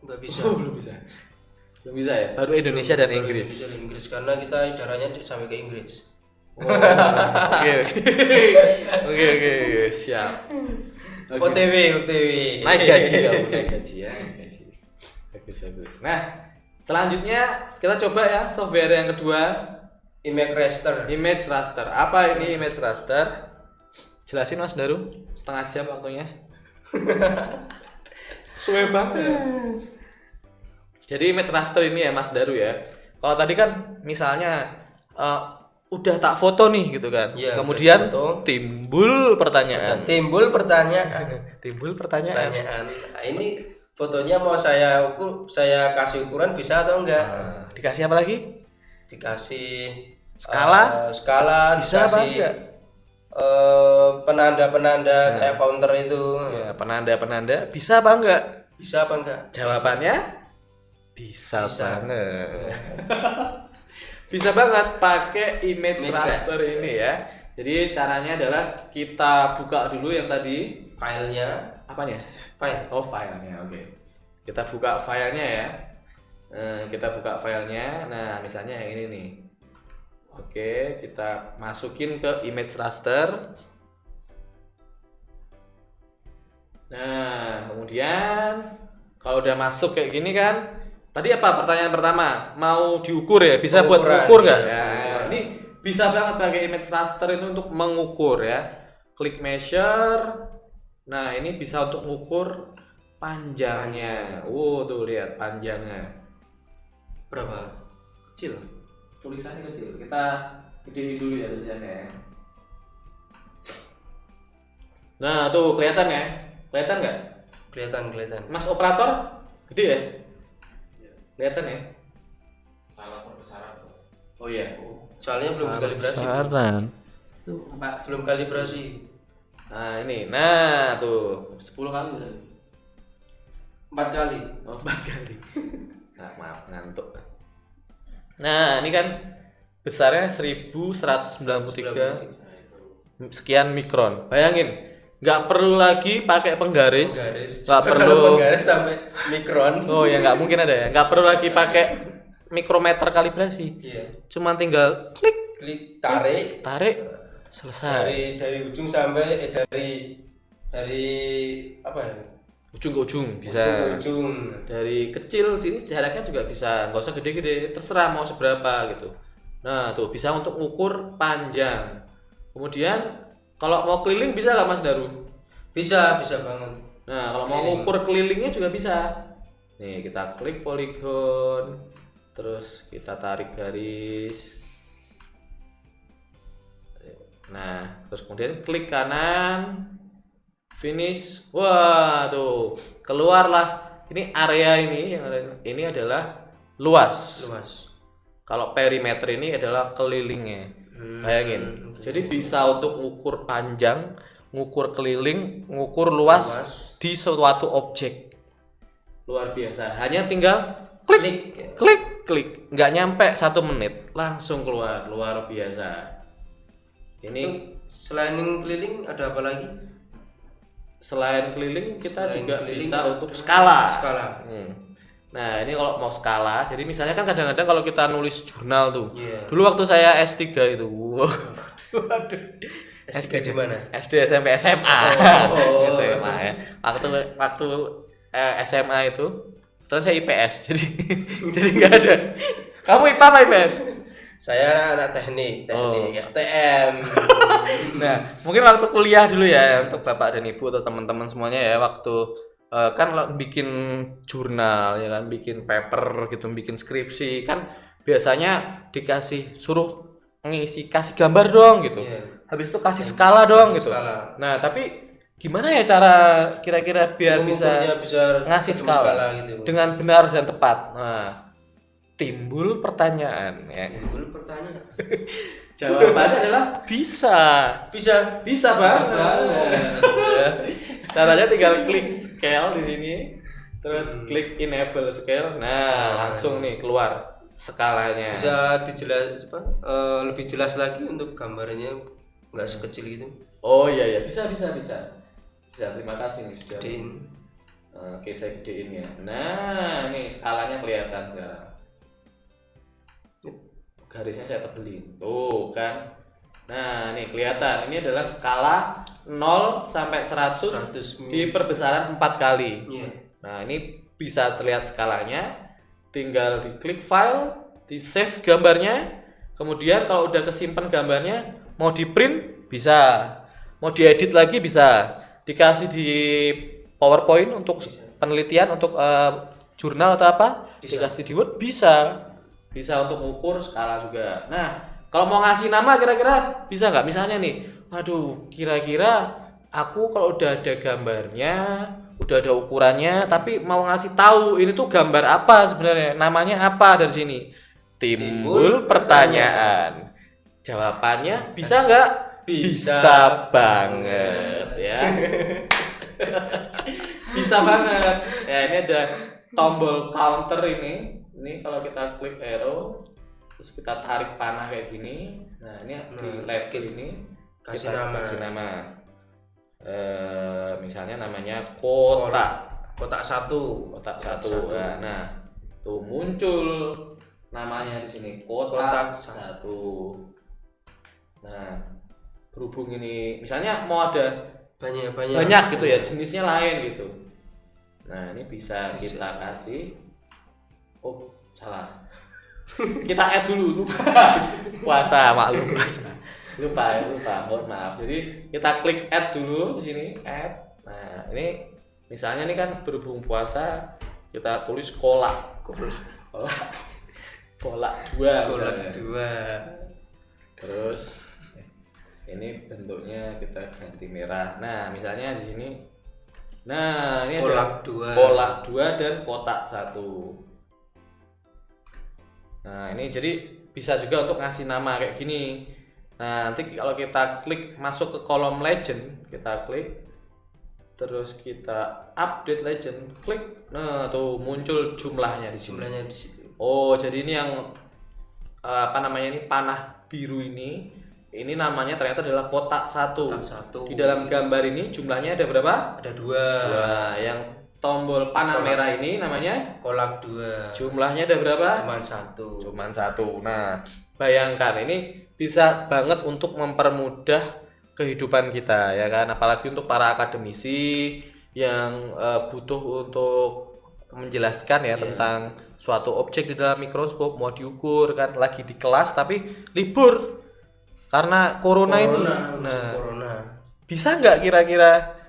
Nggak bisa. Belum bisa. Belum bisa ya? Baru Indonesia dan Inggris. Indonesia dan Inggris karena kita darahnya sampai ke Inggris. Oke, siap. OTW. Naik gaji ya. Bagus. Nah, selanjutnya kita coba ya software yang kedua, Image raster. Apa ini image raster? Jelasin Mas Daru, setengah jam waktunya. Suwe banget. Jadi image raster ini ya Mas Daru ya. Kalau tadi kan misalnya udah tak foto nih gitu kan. Ya, kemudian timbul pertanyaan. Nah, ini fotonya mau saya kasih ukuran bisa atau enggak? Dikasih apa lagi? Dikasih skala dikasih bisa apa enggak? Penanda-penanda kayak counter itu. Ya, penanda bisa apa enggak? Jawabannya bisa banget. Bisa banget pakai image raster ini ya. Jadi caranya adalah kita buka dulu yang tadi filenya. Apanya? File. Oh, filenya. Oke. Kita buka filenya ya. Kita buka filenya. Nah, misalnya yang ini nih. Oke, kita masukin ke image raster. Nah, kemudian kalau udah masuk kayak gini kan, tadi apa pertanyaan pertama? Mau diukur ya? Bisa buat ukur nggak? Ya, ini bisa banget pakai image raster ini untuk mengukur ya. Klik measure. Nah, ini bisa untuk mengukur panjangnya. Tuh lihat panjangnya. Berapa? Kecil. Tulisannya kecil. Kita gedein dulu ya tulisannya. Nah, tuh kelihatan ya? Kelihatan nggak? Kelihatan. Mas operator, gede ya? Kelihatan ya? Salah perbesaran. Oh iya. Soalnya belum kalibrasi. Tuh, apa? Belum kalibrasi. Nah, ini. Nah, tuh 10 kali tadi. 4 kali. Oh, 4 kali. Nah, maaf ngantuk. Nah, ini kan besarnya 1193 sekian mikron. Bayangin, nggak perlu lagi pakai penggaris. Nggak perlu penggaris sampai mikron. Oh ya, nggak mungkin ada ya. Nggak perlu lagi pakai mikrometer kalibrasi. Iya. Cuma tinggal klik, tarik, selesai. Dari ujung sampai dari apa ya? Ujung ke ujung bisa. Ujung. Dari kecil sini jaraknya juga bisa, nggak usah gede-gede, terserah mau seberapa gitu. Nah, tuh bisa untuk ukur panjang. Kemudian kalau mau keliling bisa nggak Mas Daru? Bisa banget. Nah, kalau mau ukur kelilingnya juga bisa. Nih, kita klik poligon, terus kita tarik garis. Nah, terus kemudian klik kanan, finish. Wah, tuh keluarlah. Ini area ini adalah luas. Kalau perimeter ini adalah kelilingnya. Bayangin. Jadi bisa untuk ngukur panjang, ngukur keliling, ngukur luas di suatu objek. Luar biasa. Hanya tinggal klik. Nggak nyampe 1 menit, langsung keluar. Luar biasa. Ini selain keliling ada apa lagi? Selain keliling kita juga bisa untuk skala. Nah, ini kalau mau skala, jadi misalnya kan kadang-kadang kalau kita nulis jurnal tuh. Dulu waktu saya S3 itu. Waduh. SD di mana? SD, SMP, SMA. SMA ya. Waktu SMA itu terus saya IPS. Jadi enggak ada. Kamu IPA apa IPS? Saya anak teknik Oh. STM. Nah, mungkin waktu kuliah dulu ya untuk Bapak dan Ibu atau teman-teman semuanya ya waktu kan bikin jurnal ya kan, bikin paper gitu, bikin skripsi kan biasanya dikasih suruh kasih gambar dong gitu. Iya. Habis itu kasih skala dong gitu. Skala. Nah, tapi gimana ya cara kira-kira biar Mengukurnya bisa ngasih ketemu skala gitu. dengan benar dan tepat? Nah, timbul pertanyaan ya. Timbul pertanyaan. Jawabannya adalah bisa. Bisa banget. Ya. Caranya tinggal klik scale di sini, terus klik enable scale. Nah, langsung nih keluar skalanya. Bisa lebih jelas lagi untuk gambarnya nggak sekecil gitu. Oh iya, bisa. Terima kasih nih sudah. Gedein. Oke, saya gedein ya. Nah, ini skalanya kelihatan sekarang. Garisnya saya tebelin. Tuh kan. Nah, ini kelihatan. Ini adalah skala 0 sampai 100 di perbesaran 4 kali. Iya. Nah, ini bisa terlihat skalanya. Tinggal diklik file, di save gambarnya. Kemudian kalau udah kesimpan gambarnya, mau di print bisa. Mau diedit lagi bisa. Dikasih di PowerPoint untuk penelitian, untuk jurnal atau apa, dikasih di Word bisa untuk mengukur skala juga. Nah, kalau mau ngasih nama kira-kira bisa nggak? Misalnya nih, aduh, kira-kira aku kalau udah ada gambarnya, udah ada ukurannya, tapi mau ngasih tahu ini tuh gambar apa sebenarnya, namanya apa dari sini. Timbul pertanyaan. Jawabannya bisa nggak? Bisa banget ya. Bisa banget. Ya, ini ada tombol counter ini. Ini kalau kita klik arrow, terus kita tarik panah kayak gini. Nah, ini di label ini Kasih nama. Misalnya namanya kotak satu. Nah, tuh muncul namanya di sini kotak satu. Nah, berhubung ini misalnya mau ada banyak gitu ya, jenisnya lain gitu. Nah, ini bisa kita kasih. Oh, salah. Kita add dulu, lupa. Puasa, maklum puasa. Lupa, mohon maaf. Jadi kita klik add dulu di sini, add. Nah, ini misalnya ini kan berhubung puasa, kita tulis kolak 2. Terus ini bentuknya kita ganti merah. Nah, misalnya di sini. Nah, ini ada kolak 2 dan kotak 1. Nah, ini jadi bisa juga untuk ngasih nama kayak gini. Nah, nanti kalau kita klik masuk ke kolom legend, kita klik terus kita update legend, klik. Nah, tuh muncul jumlahnya di sini. Oh, jadi ini yang ini panah biru ini namanya ternyata adalah kotak 1. Di dalam gambar ini jumlahnya ada berapa? Ada 2. Yang tombol panah merah ini namanya kolak 2. Jumlahnya ada berapa? Cuman 1. Nah, bayangkan ini bisa banget untuk mempermudah kehidupan kita ya kan, apalagi untuk para akademisi yang butuh untuk menjelaskan ya tentang suatu objek di dalam mikroskop, mau diukur kan, lagi di kelas tapi libur karena corona ini. Nah, bisa nggak kira-kira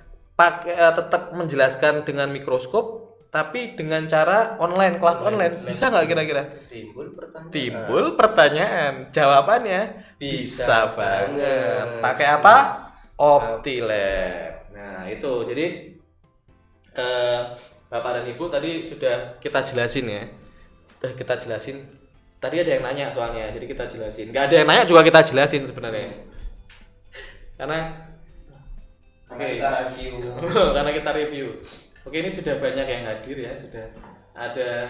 tetap menjelaskan dengan mikroskop tapi dengan cara online, kelas online? Bisa nggak kira-kira? Timbul pertanyaan. Jawabannya bisa banget. Pakai apa? OptiLab. Nah, itu jadi Bapak dan Ibu tadi sudah kita jelasin ya. Tadi ada yang nanya soalnya, jadi kita jelasin. Nggak ada yang nanya juga kita jelasin sebenarnya. Karena kita review. Oke, ini sudah banyak yang hadir ya, sudah ada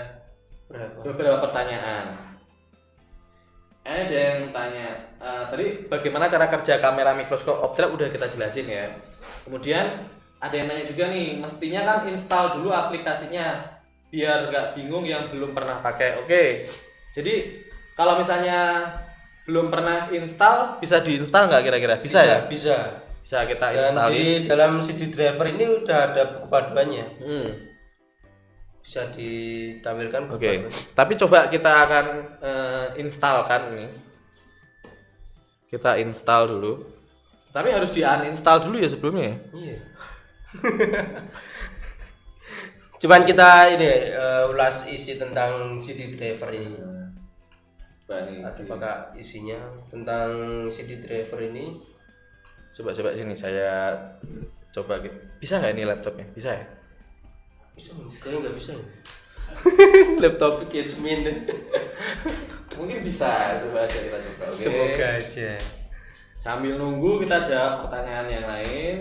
beberapa pertanyaan. Ada yang tanya, tadi bagaimana cara kerja kamera mikroskop OptiLab udah kita jelasin ya. Kemudian ada yang nanya juga nih, mestinya kan install dulu aplikasinya biar nggak bingung yang belum pernah pakai. Oke, jadi kalau misalnya belum pernah install, bisa diinstal nggak kira-kira? Bisa ya? Bisa kita install. Di dalam CD driver ini udah ada buku panduannya. Bisa ditampilkan. Oke. Tapi coba kita akan installkan ini. kita install dulu. Tapi harus di-uninstall dulu ya sebelumnya. Iya. Cuman kita ini ulas isi tentang CD driver ini. Apakah isinya tentang CD driver ini? Coba sini saya coba gitu. Bisa nggak ini laptopnya? Bisa ya? Bisa, kayaknya nggak bisa. Laptop Kismin. Mungkin bisa, coba aja kita coba. Oke. Semoga aja. Sambil nunggu kita jawab pertanyaan yang lain.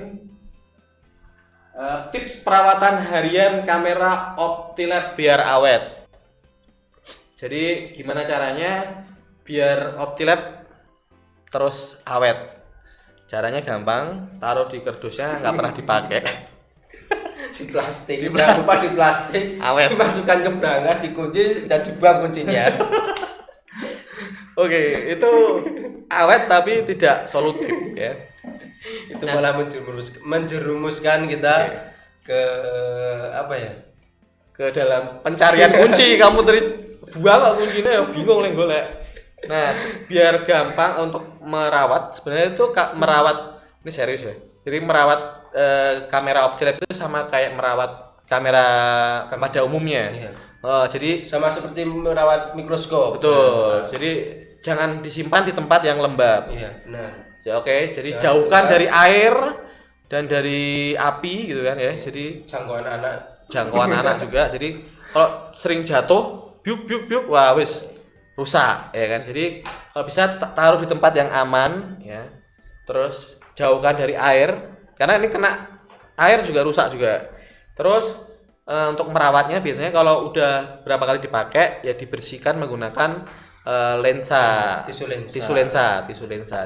Tips perawatan harian kamera OptiLab biar awet. Jadi gimana caranya biar OptiLab terus awet? Caranya gampang, taruh di kardusnya nggak pernah dipakai. Di plastik. Jangan lupa di plastik. Awet. Dimasukkan ke brangas, dikunci dan dibuang kuncinya. Oke, itu awet tapi tidak solutif ya. Itu malah menjerumuskan kita ke apa ya? Ke dalam pencarian kunci. Kamu tadi buang kuncinya ya bingung lah golek. Nah, biar gampang untuk merawat, sebenarnya itu merawat ini serius ya. Jadi merawat kamera OptiLab itu sama kayak merawat kamera pada umumnya. Iya. Jadi Sama seperti merawat mikroskop. betul. Jadi jangan disimpan di tempat yang lembab. Iya, benar. Ya, oke, jadi Jangan jauhkan lupa. dari air dan dari api gitu kan ya. Jadi Jangkauan anak. jangkauan anak juga. Jadi kalau sering jatuh, biuk, wah wis rusak ya kan. Jadi kalau bisa taruh di tempat yang aman ya. Terus jauhkan dari air karena ini kena air juga rusak juga. Terus untuk merawatnya biasanya kalau udah berapa kali dipakai ya dibersihkan menggunakan tisu lensa.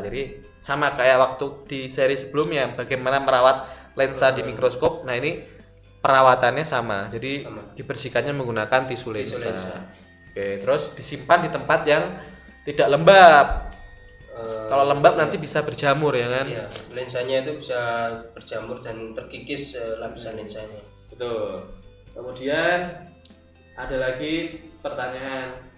Jadi sama kayak waktu di seri sebelumnya bagaimana merawat lensa di mikroskop. Nah, ini perawatannya sama. Jadi dibersihkannya menggunakan tisu lensa. Oke, terus disimpan di tempat yang tidak lembab. Kalau lembab nanti bisa berjamur ya kan? Iya, lensanya itu bisa berjamur dan terkikis lapisan lensanya. Betul. Kemudian ada lagi pertanyaan.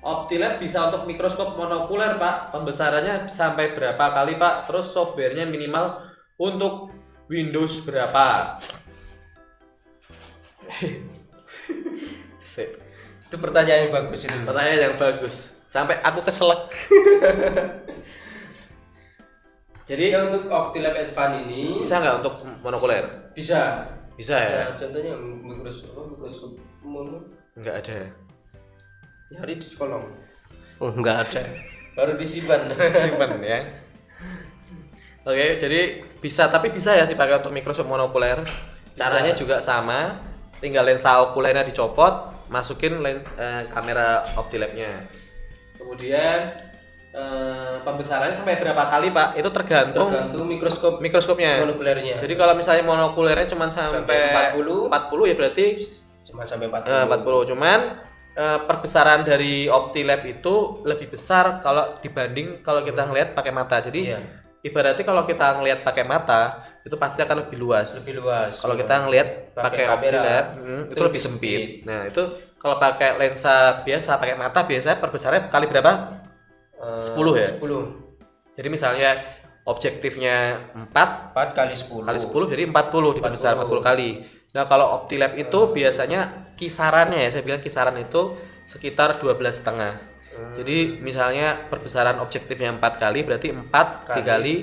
OptiLab bisa untuk mikroskop monokuler, Pak. Pembesarannya sampai berapa kali, Pak? Terus softwarenya minimal untuk Windows berapa? Itu pertanyaan yang bagus itu. Pertanyaan yang bagus. Sampai aku keselak. Jadi Ya, untuk OptiLab Advance ini bisa nggak untuk monokuler? bisa. Bisa ya? Ya, contohnya mikroskop mono. Nggak ada. Hari di kolong. Oh, enggak ada. Baru disimpan. Simpen ya. Oke, jadi bisa ya dipakai untuk mikroskop monokuler. Caranya juga sama. Tinggal lensa okulernya dicopot, masukin kamera OptiLab-nya. Kemudian pembesarannya sampai berapa kali, Pak? Itu tergantung mikroskopnya. Monokulernya. Jadi kalau misalnya monokulernya cuma sampai 40 ya berarti cuma sampai 40. 40. Cuman perbesaran dari OptiLab itu lebih besar kalau dibanding kalau kita ngelihat pakai mata. Jadi ibaratnya kalau kita ngelihat pakai mata itu pasti akan lebih luas. Kalau kita ngelihat pakai OptiLab itu lebih sempit. Nah, itu kalau pakai lensa biasa pakai mata biasanya perbesarannya kali berapa? 10 ya. 10. Jadi misalnya objektifnya 4 kali 10. Kali 10 jadi 40 diperbesar 40 kali. Nah, kalau OptiLab itu biasanya kisarannya ya, saya bilang kisaran itu sekitar 12,5. Jadi misalnya perbesaran objektifnya 4 kali berarti 4 dikali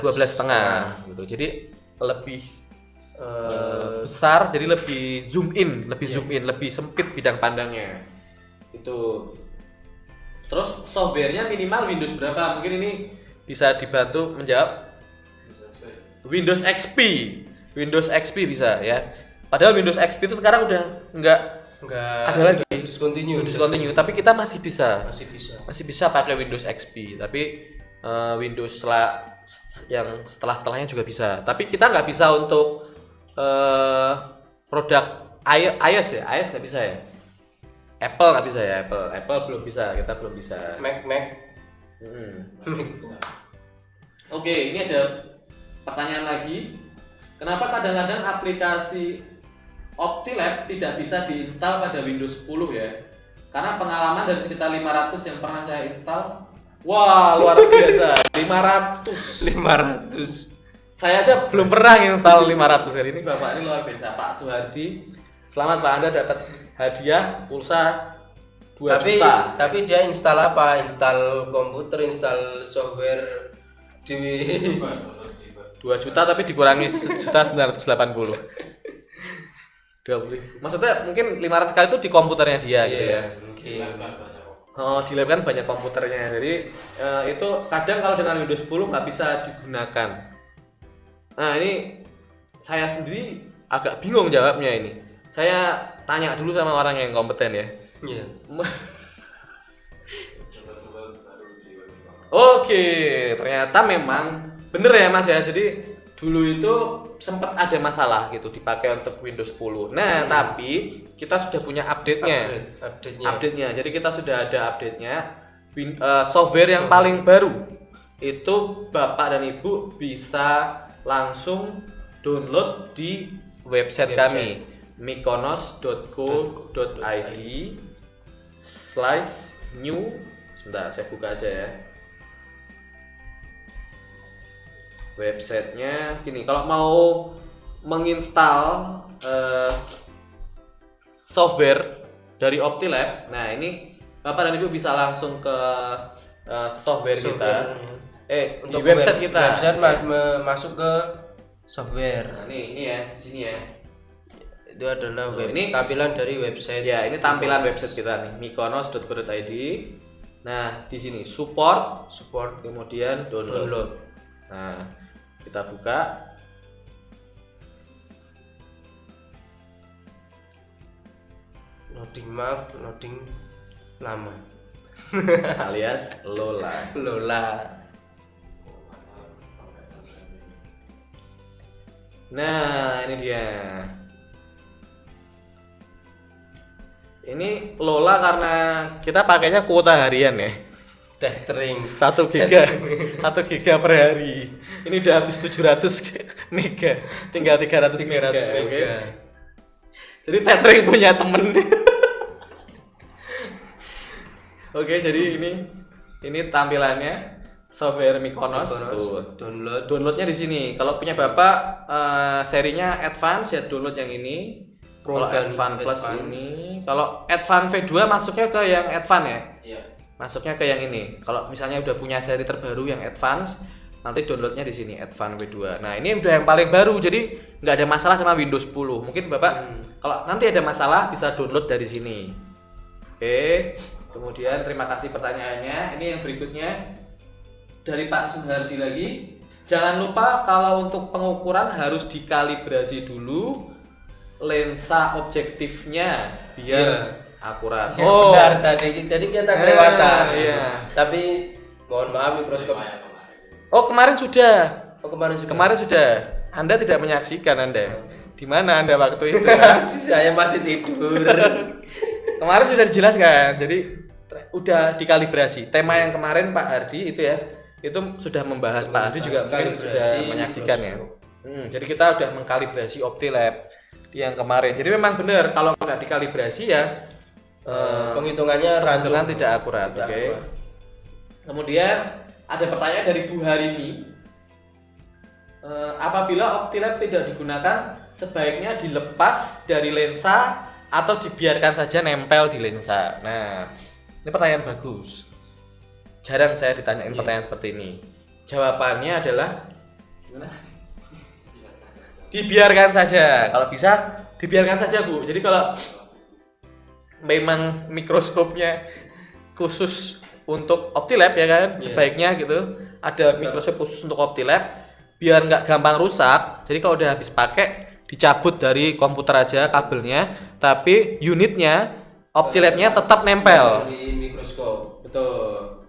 12,5 gitu. Jadi lebih besar, jadi lebih zoom in, lebih sempit bidang pandangnya. Itu. Terus softwarenya minimal Windows berapa? Mungkin ini bisa dibantu menjawab. Windows XP bisa ya. Padahal Windows XP itu sekarang udah enggak ada lagi discontinue, tapi kita masih bisa pakai Windows XP. Tapi Windows yang setelahnya juga bisa. Tapi kita nggak bisa untuk produk iOS ya. iOS nggak bisa ya. Apple nggak bisa ya. Apple belum bisa, kita belum bisa. Mac. Oke, ini ada pertanyaan lagi. Kenapa kadang-kadang aplikasi OptiLab tidak bisa diinstal pada Windows 10 ya? Karena pengalaman dari sekitar 500 yang pernah saya install, Wah, luar biasa. 500. 500. Saya aja belum pernah install 500 kali ini. Bapak ini luar biasa, Pak Suhardi. Selamat Pak, Anda dapat hadiah pulsa 2 juta. Tapi dia install apa? Install komputer, install software di 2 juta tapi dikurangi 1.980. 20.000. Maksudnya mungkin 500 kali itu di komputernya dia gitu ya. Mungkin. Oh, di lab kan banyak komputernya. Jadi itu kadang kalau dengan Windows 10 nggak bisa digunakan. Nah, ini saya sendiri agak bingung jawabnya ini. Saya tanya dulu sama orang yang kompeten ya. Iya. Oke, ternyata memang bener ya Mas ya. Jadi dulu itu sempat ada masalah gitu dipakai untuk Windows 10. Nah, tapi kita sudah punya update-nya. Update-nya. Jadi kita sudah ada update-nya. Software yang paling baru itu Bapak dan Ibu bisa langsung download di website kami mikonos.co.id/new. Sebentar, saya buka aja ya. Websitenya gini, kalau mau menginstal software dari Optilab, nah ini Bapak dan Ibu bisa langsung ke software kita, untuk di website kita. Website masuk ke software. Nah ini ya, di sini ya. Itu adalah ini tampilan dari website. Ya, ini tampilan website kita nih, mikonos.co.id. Nah, di sini support, kemudian download. Nah, kita buka. Loading lama. Alias Lola. Nah, ini dia. Ini Lola karena kita pakainya kuota harian ya. Tethering 1 giga per hari. Ini udah habis 700 mega. Tinggal 300 mega. Okay. Jadi tethering punya temen. Oke, jadi ini tampilannya software Mikonos. Tuh. Downloadnya di sini. Kalau punya Bapak serinya Advance ya download yang ini. Kalau Advance Plus ini, kalau Advance V2 masuknya ke yang Advance ya? Iya. Masuknya ke yang ini. Kalau misalnya udah punya seri terbaru yang Advance, nanti downloadnya di sini Advance V2. Nah, ini udah yang paling baru, jadi nggak ada masalah sama Windows 10. Mungkin Bapak kalau nanti ada masalah bisa download dari sini. Oke. Kemudian terima kasih pertanyaannya. Ini yang berikutnya dari Pak Suhardi lagi. Jangan lupa kalau untuk pengukuran harus dikalibrasi dulu lensa objektifnya biar akurat. Ya, benar tadi. Jadi kita kelewatan. Iya. Tapi mohon maaf mikroskop. Kemarin sudah. Kemarin sudah. Anda tidak menyaksikan Anda. Di mana Anda waktu itu? Saya masih tidur. Kemarin sudah dijelaskan. Jadi udah dikalibrasi. Tema yang kemarin Pak Hardi itu ya. Itu sudah membahas Pak Hardi juga mungkin sudah menyaksikan ya. Jadi kita udah mengkalibrasi Optilab yang kemarin. Jadi memang benar kalau nggak dikalibrasi ya penghitungannya tidak akurat. Oke. Kemudian ada pertanyaan dari Bu Harini. Apabila Optilab tidak digunakan, sebaiknya dilepas dari lensa atau dibiarkan saja nempel di lensa. Nah, ini pertanyaan bagus. Jarang saya ditanyain pertanyaan seperti ini. Jawabannya adalah gimana? Dibiarkan saja. Kalau bisa dibiarkan saja, Bu. Jadi kalau memang mikroskopnya khusus untuk Optilab ya kan, sebaiknya gitu ada mikroskop khusus untuk Optilab biar nggak gampang rusak. Jadi kalau udah habis pakai dicabut dari komputer aja kabelnya, tapi unitnya Optilabnya tetap nempel di mikroskop. Betul.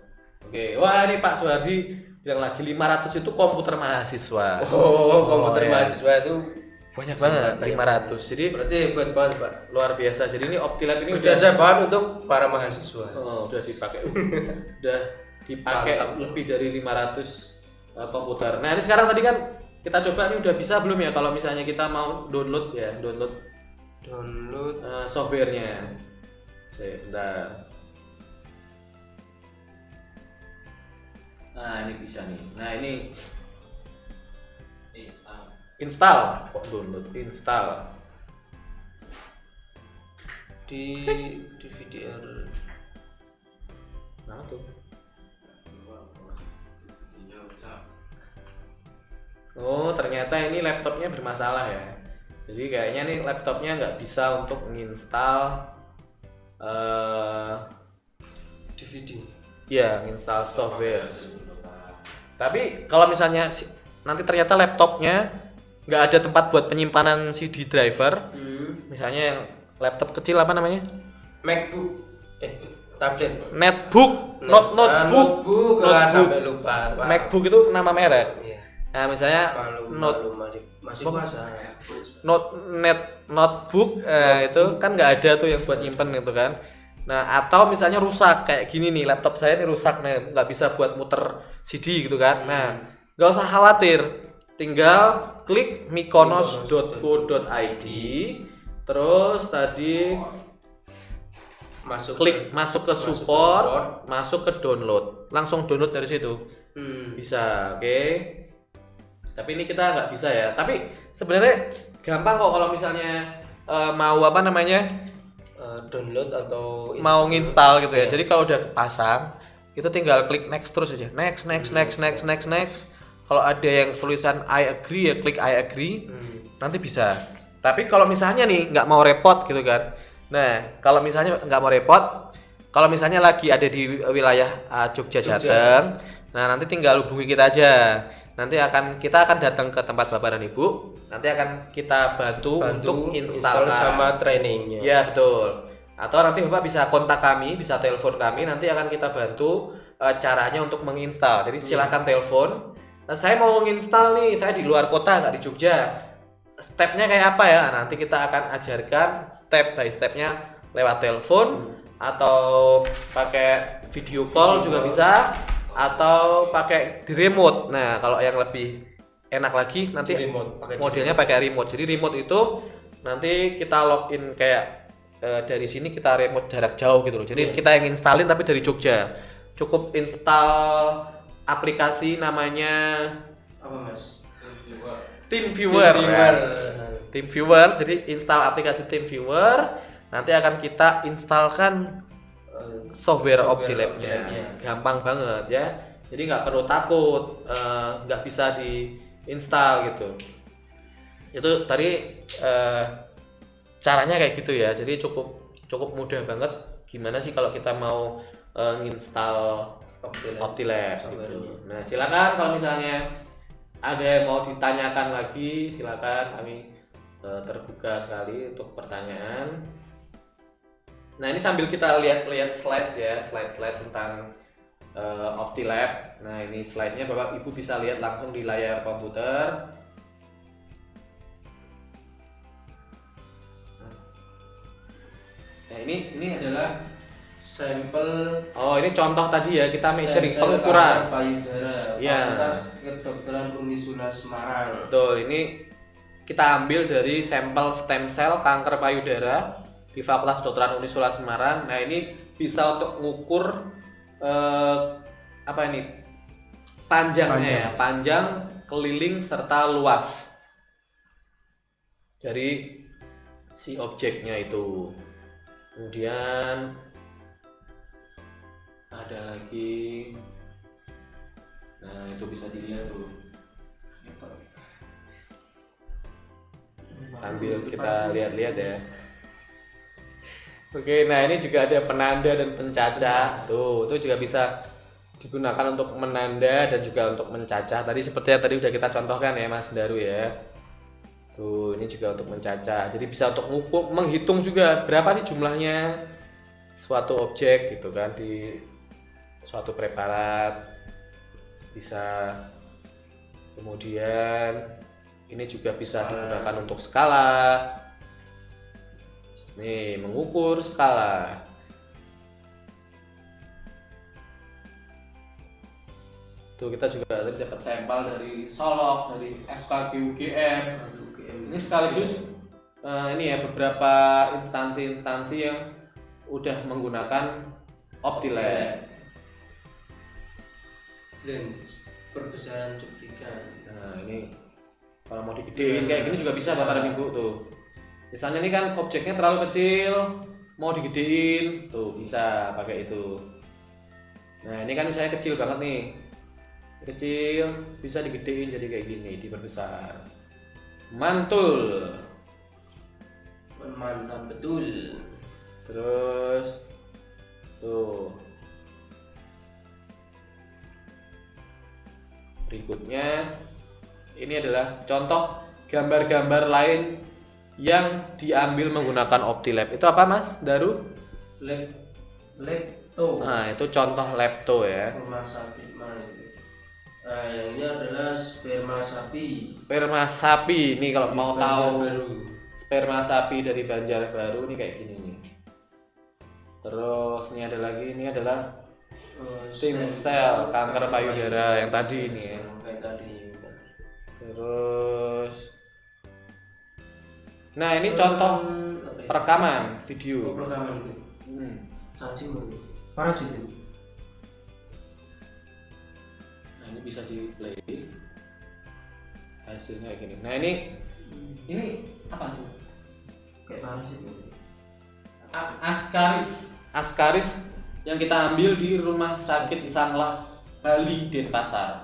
Oke, wah ini Pak Suhardi bilang lagi 500 itu komputer mahasiswa. Komputer mahasiswa itu banyak banget 500. Jadi berarti hebat banget, Pak. Luar biasa. Jadi ini Optilab ini jasa banget untuk para mahasiswa. Udah dipakai. Udah dipakai lebih dari 500 komputer. Nah, ini sekarang tadi kan kita coba ini udah bisa belum ya kalau misalnya kita mau download softwarenya. Bentar. Nah ini bisa nih. Nah ini Install. install. Kok download install? di VDR. Nah tuh. Ininya rusak. Oh ternyata ini laptopnya bermasalah ya. Jadi kayaknya nih laptopnya nggak bisa untuk menginstal DVD. ya menginstal software. Tapi kalau misalnya nanti ternyata laptopnya nggak ada tempat buat penyimpanan CD driver, misalnya yang laptop kecil apa namanya? MacBook. Tablet. Netbook, notebook. Sampai lupa. MacBook itu nama merek. Iya. Nah misalnya masih masa. notebook itu kan nggak ada tuh yang buat nyimpen gitu kan. Nah atau misalnya rusak kayak gini nih, laptop saya ini rusak nih, nggak bisa buat muter CD gitu kan. Nah nggak usah khawatir, tinggal klik mykonos.co.id, terus tadi masuk ke support, masuk ke download, langsung download dari situ. Bisa, oke. Tapi ini kita nggak bisa ya. Tapi sebenarnya gampang kok kalau misalnya mau apa namanya download atau mau nginstal gitu ya. Jadi kalau udah kepasang, itu tinggal klik next terus aja. Next. Kalau ada yang tulisan I agree ya klik I agree. Nanti bisa. Tapi kalau misalnya nih nggak mau repot gitu kan. Nah, kalau misalnya nggak mau repot, kalau misalnya lagi ada di wilayah Jogja Jateng, nah nanti tinggal hubungi kita aja. Nanti kita akan datang ke tempat Bapak dan Ibu. Nanti akan kita bantu untuk install sama trainingnya. Ya betul. Atau nanti Bapak bisa kontak kami, bisa telepon kami. Nanti akan kita bantu caranya untuk menginstal. Jadi silakan telepon. Nah, saya mau menginstal nih, saya di luar kota nggak di Jogja. Stepnya kayak apa ya? Nanti kita akan ajarkan step by stepnya lewat telepon atau pakai video call juga bisa, atau pakai di remote. Nah kalau yang lebih enak lagi nanti modelnya pakai remote. Jadi remote itu nanti kita login kayak dari sini kita remote jarak jauh gitu loh. Jadi kita yang installin tapi dari Jogja. Cukup install aplikasi namanya apa Mas? TeamViewer. Jadi install aplikasi TeamViewer. Nanti akan kita instalkan software OptiLab-nya. Gampang banget ya. Jadi nggak perlu takut nggak bisa diinstal gitu. Itu tadi caranya kayak gitu ya. Jadi cukup mudah banget. Gimana sih kalau kita mau nginstal OptiLab gitu. Nah silakan kalau misalnya ada yang mau ditanyakan lagi, silakan, kami terbuka sekali untuk pertanyaan. Nah ini sambil kita lihat slide ya, slide tentang OptiLab. Nah ini slide-nya Bapak Ibu bisa lihat langsung di layar komputer. Nah ini adalah sampel. Oh ini contoh tadi ya, kita measuring pengukuran payudara. Ya. Fakultas Kedokteran Unisula Semarang. Betul, ini kita ambil dari sampel stem cell kanker payudara di Fakultas Kedokteran Unisula Semarang. Nah ini bisa untuk mengukur apa ini panjangnya, panjang, keliling serta luas dari si objeknya itu. Kemudian ada lagi, nah itu bisa dilihat tuh sambil kita lihat-lihat ya. Oke, nah ini juga ada penanda dan pencacah. Tuh, itu juga bisa digunakan untuk menanda dan juga untuk mencacah. Tadi seperti yang tadi udah kita contohkan ya Mas Daru ya. Tuh, ini juga untuk mencacah. Jadi bisa untuk mengukur, menghitung juga berapa sih jumlahnya suatu objek gitu kan di suatu preparat. Bisa. Kemudian ini juga bisa digunakan untuk skala. Nih, mengukur skala. Tuh kita juga tadi dapat sampel dari Solok, dari FKG UGM. Ini sekaligus ini ya beberapa instansi-instansi yang udah menggunakan OptiLab. lens perbesaran cuplikan. Nah ini kalau mau digedein kayak gini juga bisa Bapak dan Ibu tuh. Misalnya ini kan objeknya terlalu kecil, mau digedein tuh bisa pakai itu. Nah ini kan misalnya kecil banget nih, kecil bisa digedein jadi kayak gini, diperbesar. Mantul. Mantap betul. Terus tuh berikutnya ini adalah contoh gambar-gambar lain yang diambil menggunakan OptiLab. Itu apa Mas Daru? Lepto. Nah itu contoh lepto ya. Rumah sakit mana itu? Yang ini adalah sperma sapi. Sperma sapi ini kalau mau tahu Baru. sperma sapi dari Banjarbaru ini kayak gini nih. Terus ini ada lagi, ini adalah stem cell kanker payudara yang tadi ini ya. Kayak tadi. Terus nah ini contoh perekaman video. Perekaman itu. Cacing itu. Parasit itu. Nah ini bisa di play hasilnya kayak gini. Nah ini apa tuh? Kayak parasit itu. Askaris yang kita ambil di Rumah Sakit Sanglah Bali Denpasar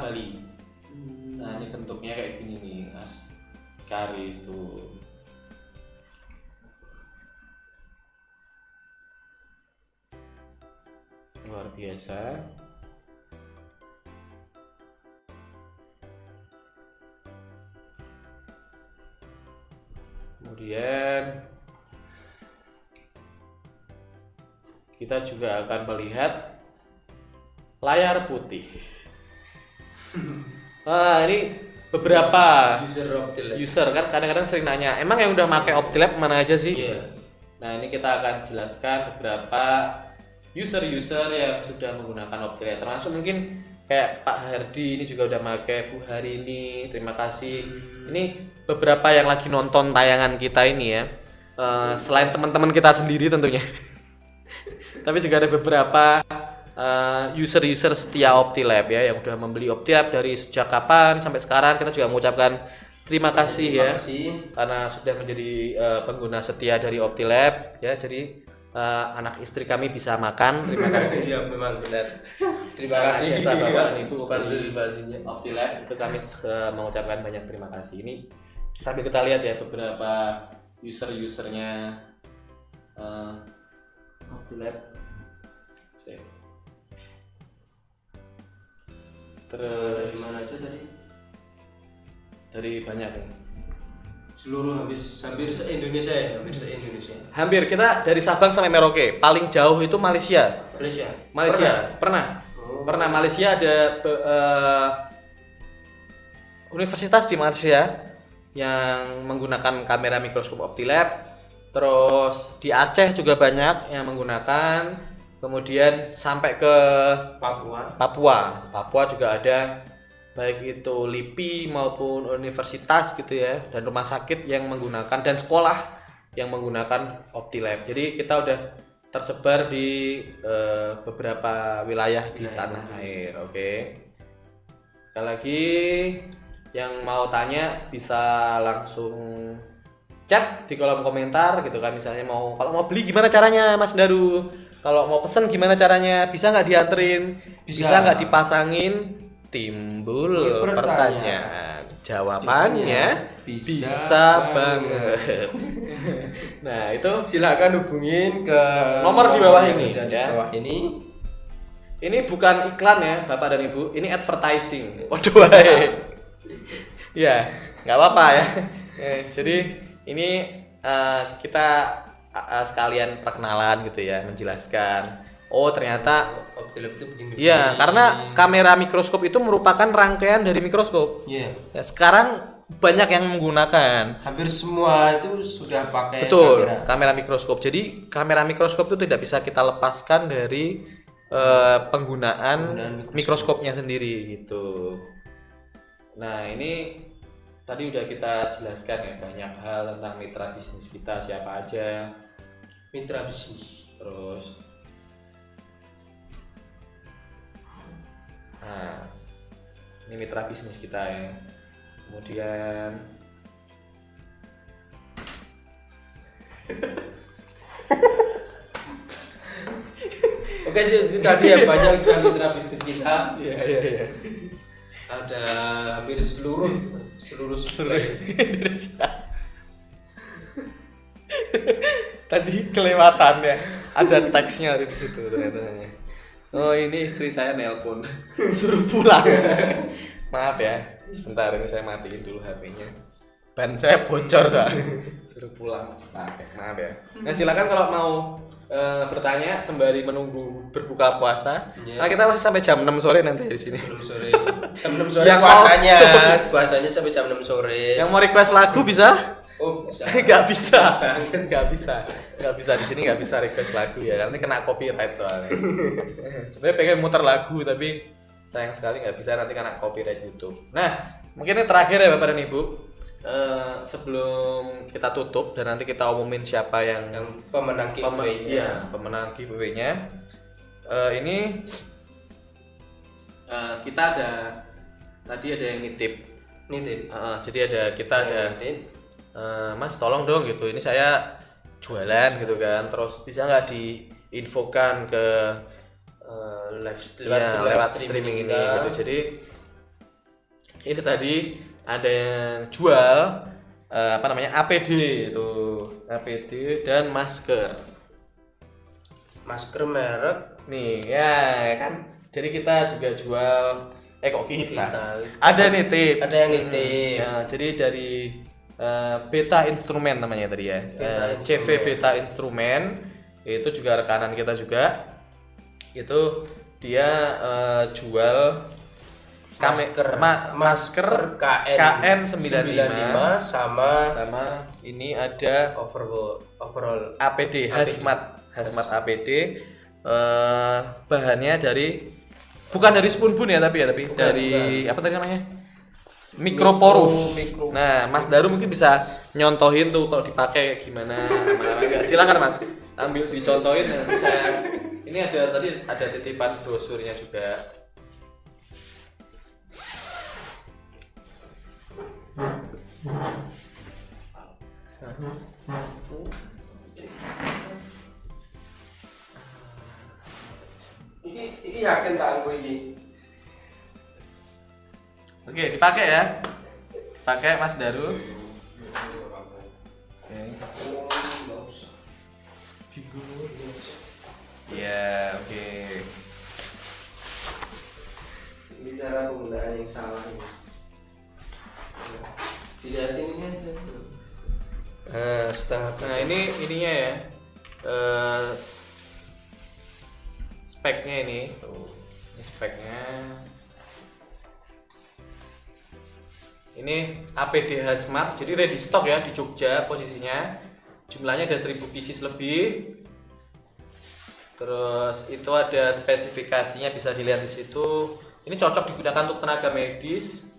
Bali. Nah ini bentuknya kayak gini nih, askaris tuh. Luar biasa. Kemudian kita juga akan melihat layar putih. Nah ini beberapa user kan kadang-kadang sering nanya, emang yang udah pakai OptiLab mana aja sih? Nah ini kita akan jelaskan beberapa user-user yang sudah menggunakan OptiLab, termasuk mungkin kayak Pak Hardi ini juga udah pakai, Bu Harini, terima kasih. Ini beberapa yang lagi nonton tayangan kita ini ya, selain teman-teman kita sendiri tentunya. Tapi juga ada beberapa user-user setia OptiLab ya yang udah membeli OptiLab dari sejak kapan sampai sekarang. Kita juga mengucapkan terima kasih karena sudah menjadi pengguna setia dari OptiLab ya. Jadi anak istri kami bisa makan. Terima kasih. Iya memang benar. Terima kasih jasa Bapak dan Ibu partisipasinya. OptiLab itu kami mengucapkan banyak terima kasih. Ini sambil kita lihat ya beberapa user-usernya OptiLab. Terus dari mana aja tadi? Dari banyak ya. Seluruh hampir se-Indonesia ya, Hampir kita dari Sabang sampai Merauke. Paling jauh itu Malaysia. Pernah. Pernah Malaysia ada universitas di Malaysia yang menggunakan kamera mikroskop OptiLab. Terus di Aceh juga banyak yang menggunakan. Kemudian sampai ke Papua juga ada, baik itu LIPI maupun universitas gitu ya, dan rumah sakit yang menggunakan dan sekolah yang menggunakan OptiLab. Jadi kita udah tersebar di beberapa wilayah di tanah air. Oke. Sekali lagi yang mau tanya bisa langsung chat di kolom komentar gitu kan, misalnya kalau mau beli gimana caranya Mas Daru, kalau mau pesen gimana caranya, bisa nggak dianterin, bisa nggak dipasangin, timbul pertanyaan, jawabannya bisa banget. Nah itu silakan hubungin ke nomor di bawah ini ya. Ini bukan iklan ya Bapak dan Ibu, ini advertising. Waduh, ya nggak apa-apa ya. Jadi ini kita sekalian perkenalan gitu ya, menjelaskan. Oh ternyata OptiLab itu begini. Iya, karena kamera mikroskop itu merupakan rangkaian dari mikroskop. Iya. Ya, sekarang banyak yang menggunakan. Hampir semua itu sudah pakai kamera mikroskop. Jadi kamera mikroskop itu tidak bisa kita lepaskan dari penggunaan mikroskopnya sendiri gitu. Nah ini tadi udah kita jelaskan ya banyak hal tentang mitra bisnis kita, siapa aja mitra bisnis. Terus Nah, ini mitra bisnis kita ya. Kemudian Oke sih, itu tadi ya banyak sudah mitra bisnis kita. iya. Ada hampir seluruh Indonesia. Tadi kelewatan ya. Ada teksnya di situ ternyata. Oh, ini istri saya nelpon. Suruh pulang. Maaf ya. Sebentar ini saya matiin dulu HP-nya. Ban saya bocor soalnya. Suruh pulang. Maaf ya. Nah, silakan kalau mau bertanya sembari menunggu berbuka puasa. Yeah. Nah, kita masih sampai jam 6 sore nanti di sini. Jam 6 sore puasanya sampai jam 6 sore. Yang mau request lagu bisa? Oh, bisa. Nggak bisa di sini nggak bisa request lagu ya karena ini kena copyright soalnya. Sebenarnya pengen muter lagu tapi sayang sekali nggak bisa, nanti kena copyright YouTube. Nah, mungkin ini terakhir ya Bapak dan Ibu. Sebelum kita tutup dan nanti kita umumin siapa yang pemenang giveaway-nya. Pemenang giveaway-nya. Ini kita ada tadi ada yang nitip. Jadi kita ada nitip. Mas tolong dong gitu, ini saya jualan gitu kan, terus bisa nggak diinfokan ke lewat streaming ini gitu. Jadi ini tadi ada yang jual APD itu, APD dan masker merek nih ya kan. Jadi kita juga jual ada nitip, yang nitip. Ya, jadi dari Beta Instrumen namanya tadi ya. CV Beta Instrumen itu juga rekanan kita juga. Itu dia jual masker KN95 sama ini ada overall APD hazmat APD. Bahannya bukan dari Spoonbun ya tapi dari apa tadi namanya? Mikroporus. Nah, Mas Daru mungkin bisa nyontohin tuh kalau dipakai gimana enggak. Silakan Mas, ambil dicontohin. Ini ada titipan brosurnya juga. Ini yakin tak aku ini. Oke, dipakai ya. Pakai Mas Daru. Oke. Ya, oke. Ini cara penggunaan yang salah ini. Dilihatin ini aja. Nah, ininya ya. Speknya ini. Tuh. Ini speknya. Ini APD hazmat, jadi ready stock ya di Jogja posisinya. Jumlahnya ada 1000 pieces lebih. Terus itu ada spesifikasinya bisa dilihat di situ. Ini cocok digunakan untuk tenaga medis.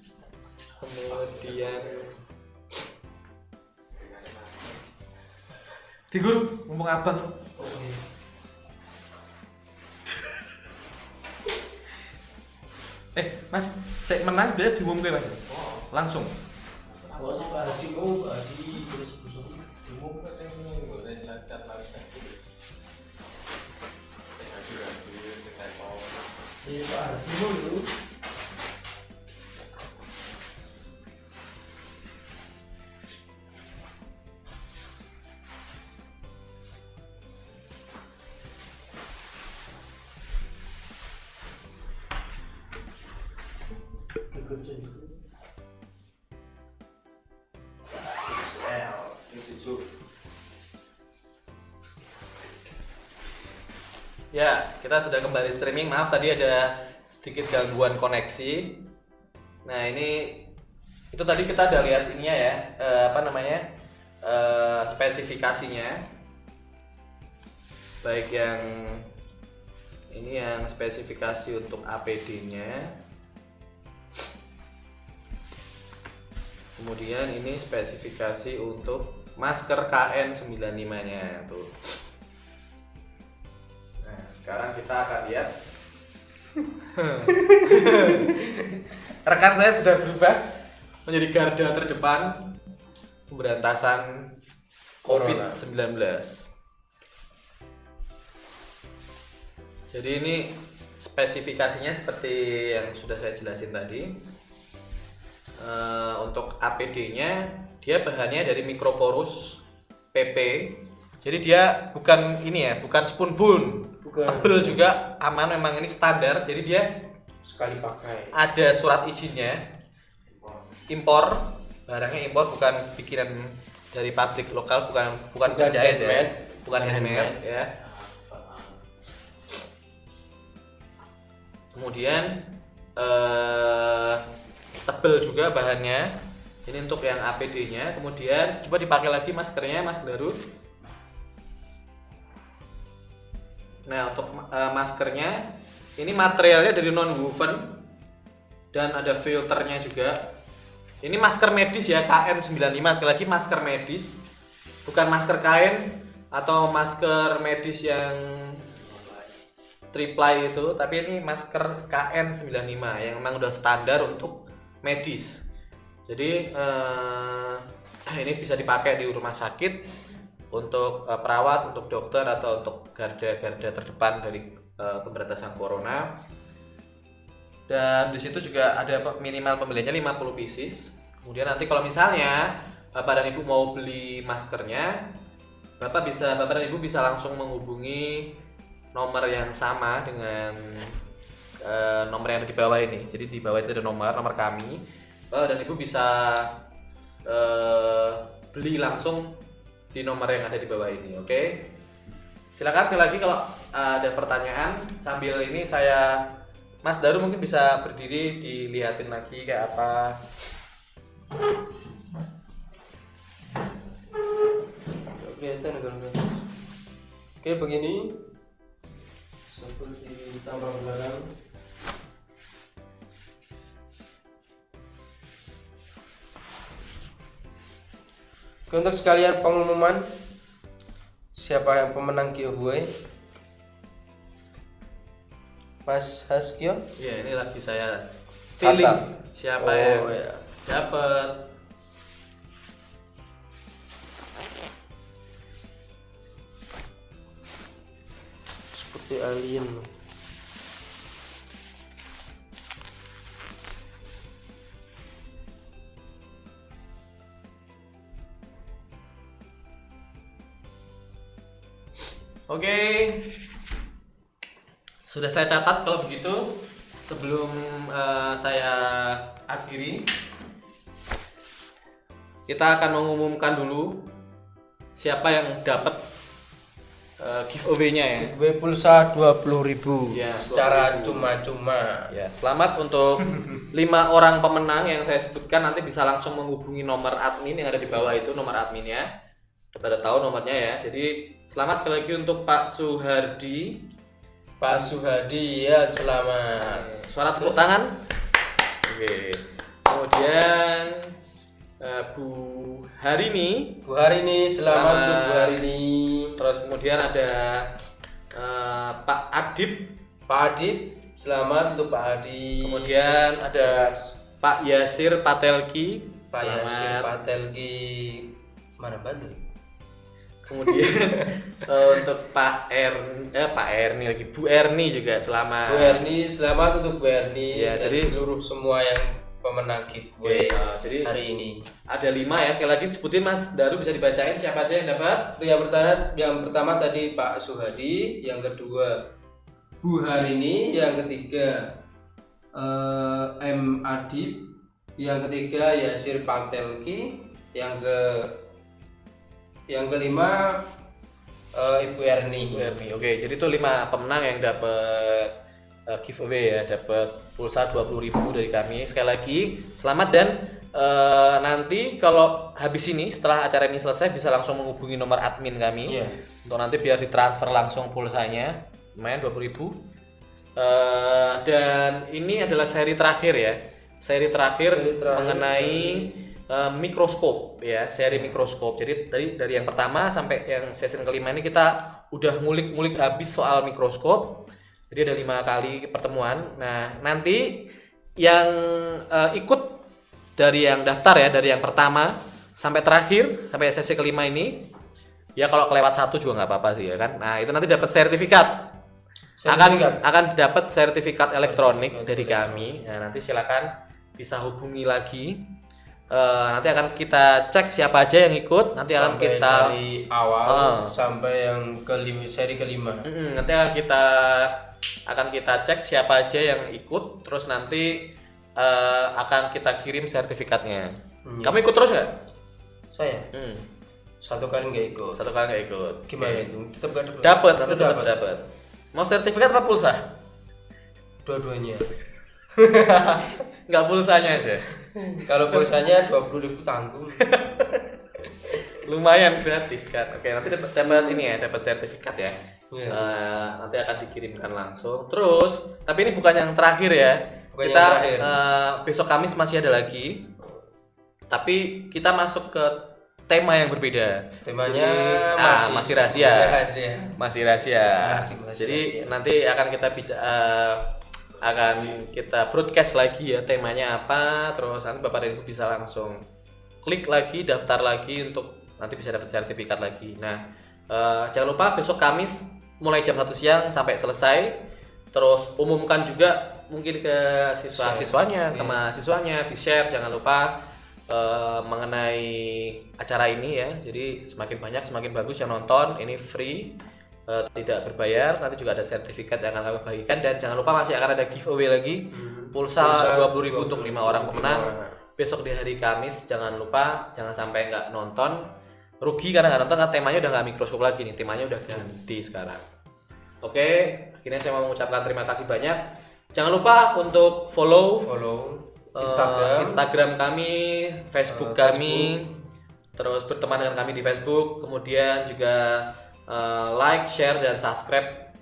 Kemudian Guru, ngomong abang. Mas, saya menang dia diumumkan Mas. Langsung. Ya, kita sudah kembali streaming. Maaf tadi ada sedikit gangguan koneksi. Nah, itu tadi kita udah lihat ininya ya, spesifikasinya. Baik yang ini yang spesifikasi untuk APD-nya. Kemudian ini spesifikasi untuk masker KN95-nya tuh. Nah, sekarang kita akan lihat Rekan saya sudah berubah menjadi garda terdepan pemberantasan COVID-19. Jadi ini spesifikasinya seperti yang sudah saya jelasin tadi. Untuk APD-nya dia bahannya dari mikroporus PP. Jadi dia bukan ini ya, bukan spoon bun, tebel juga, aman, memang ini standar. Jadi dia Sekali pakai. ada surat izinnya, impor, barangnya impor, bukan bikinan dari pabrik lokal, bukan penjahit ya, bukan handmade ya. Kemudian tebel juga bahannya. Ini untuk yang APD-nya. Kemudian coba dipakai lagi maskernya, Mas Daru. Nah, untuk maskernya ini materialnya dari non woven dan ada filternya juga. Ini masker medis ya, KN95. Sekali lagi masker medis, bukan masker kain atau masker medis yang triplay itu, tapi ini masker KN95 yang memang udah standar untuk medis. Jadi ini bisa dipakai di rumah sakit untuk perawat, untuk dokter, atau untuk garda-garda terdepan dari pemberantasan corona. Dan di situ juga ada minimal pembeliannya 50 pieces. Kemudian nanti kalau misalnya Bapak dan Ibu mau beli maskernya, Bapak dan Ibu bisa langsung menghubungi nomor yang sama dengan nomor yang ada di bawah ini. Jadi di bawah itu ada nomor kami. Bapak dan Ibu bisa beli langsung di nomor yang ada di bawah ini, oke? Silakan sekali lagi kalau ada pertanyaan. Sambil ini Mas Daru mungkin bisa berdiri dilihatin lagi kayak apa. Oke, begini seperti tampak belakang. Untuk sekalian pengumuman siapa yang pemenang giveaway, Mas Hastio. Ya, ini lagi saya feeling siapa yang dapat. Seperti alien. Oke. Sudah saya catat kalau begitu. Sebelum saya akhiri, kita akan mengumumkan dulu siapa yang dapat giveaway-nya ya. Giveaway pulsa 20.000 Ya, secara 20.000. cuma-cuma. Ya, selamat untuk 5 orang pemenang yang saya sebutkan. Nanti bisa langsung menghubungi nomor admin yang ada di bawah itu, nomor adminnya. Pada tahu nomornya ya. Jadi selamat sekali lagi untuk Pak Suhardi. Pak Suhadi ya, selamat. Suara tepuk tangan. Oke. Kemudian Bu Harini. Bu Harini, selamat untuk Bu Harini. Terus kemudian ada Pak Adib. Pak Adib, selamat untuk Pak Adib. Kemudian ada Pak Yasir Patelki. Pak Yasir Selamat. Patelgi. Mana Bantul? Kemudian untuk Pak Erni lagi, Bu Erni juga selamat. Bu Erni, selamat untuk Bu Erni. Ya, dan jadi seluruh semua yang pemenang giveaway jadi hari ini. Ada 5 ya, sekali lagi sebutin Mas Daru, bisa dibacain siapa aja yang dapat. Itu yang pertama tadi Pak Suhadi, yang kedua Bu Harini, yang ketiga M Adib, yang ketiga Yasir Patelki, yang kelima Ibu Erni. Oke, jadi itu 5 pemenang yang dapat giveaway ya, dapat pulsa 20.000 dari kami. Sekali lagi selamat, dan nanti kalau habis ini, setelah acara ini selesai, bisa langsung menghubungi nomor admin kami. Iya. Untuk nanti biar ditransfer langsung pulsanya. Lumayan 20.000. Dan ini adalah seri terakhir ya. Seri terakhir mengenai mikroskop ya, seri mikroskop. Jadi dari yang pertama sampai yang season kelima ini kita udah ngulik-ngulik habis soal mikroskop. Jadi Jadi ada 5 kali pertemuan. Nah, nanti yang ikut dari yang daftar ya, dari yang pertama sampai terakhir, sampai sesi kelima ini, ya kalau kelewat 1 juga nggak apa-apa sih ya kan. Nah, itu nanti dapat sertifikat. Akan dapat sertifikat elektronik dari kami. Nah, nanti silakan bisa hubungi lagi. Nanti akan kita cek siapa aja yang ikut. Nanti akan sampai kita dari awal sampai yang seri kelima. Nanti akan kita cek siapa aja yang ikut. Terus nanti akan kita kirim sertifikatnya. Kamu ikut terus nggak? Saya. Satu kali nggak ikut. Gimana itu? Tetap nggak dapat? Dapat. Mau sertifikat apa pulsa? Dua-duanya. Nggak pulsanya aja. Kalau pulsanya 20.000 tanggung. Lumayan gratis kan. Oke, nanti dapat ini ya, dapat sertifikat ya. Nanti akan dikirimkan langsung. Terus, tapi ini bukan yang terakhir ya. Besok Kamis masih ada lagi. Tapi kita masuk ke tema yang berbeda. Temanya masih rahasia. Masih Jadi rahasia. nanti akan kita broadcast lagi ya temanya apa. Terus nanti Bapak dan Ibu bisa langsung klik lagi, daftar lagi untuk nanti bisa dapat sertifikat lagi. Nah, jangan lupa besok Kamis mulai jam 1 siang sampai selesai. Terus umumkan juga mungkin ke siswa-siswanya, ke mahasiswanya, di-share jangan lupa mengenai acara ini ya. Jadi semakin banyak semakin bagus yang nonton. Ini free, tidak berbayar. Nanti juga ada sertifikat yang akan kami bagikan. Dan jangan lupa masih akan ada giveaway lagi, pulsa 20.000 untuk 5 orang pemenang. Besok di hari Kamis jangan lupa, jangan sampai nggak nonton. Rugi karena nggak nonton, karena temanya udah nggak mikroskop lagi nih, temanya udah ganti sekarang. Oke, akhirnya saya mau mengucapkan terima kasih banyak. Jangan lupa untuk follow Instagram kami, Facebook kami, terus berteman dengan kami di Facebook, kemudian juga like, share dan subscribe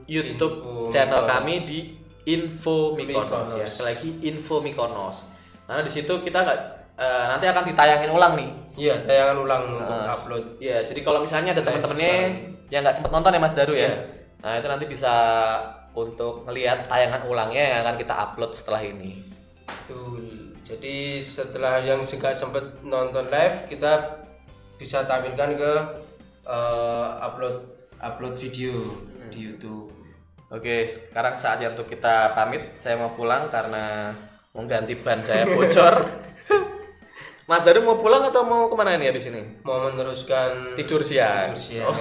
YouTube channel kami di Info Mykonos ya. Sekali lagi Info Mykonos. Karena di situ kita nanti akan ditayangin ulang nih. Iya, tayangan ulang untuk upload. Iya, jadi kalau misalnya ada teman-temannya yang nggak sempat nonton ya Mas Daru ya. Nah, itu nanti bisa untuk ngelihat tayangan ulangnya yang akan kita upload setelah ini. Betul. Jadi setelah yang nggak sempat nonton live, kita bisa tampilkan ke upload video di YouTube. Oke, sekarang saatnya untuk kita pamit. Saya mau pulang karena mau ganti ban saya bocor. Mas Daru mau pulang atau mau kemana nih habis ini? Mau meneruskan tidur siang. Oh,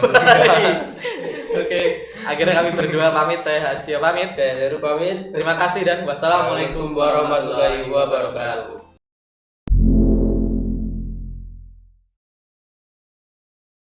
Oke, akhirnya kami berdua pamit. Saya Hastio pamit. Saya Daru pamit. Terima kasih dan wassalamualaikum warahmatullahi wabarakatuh.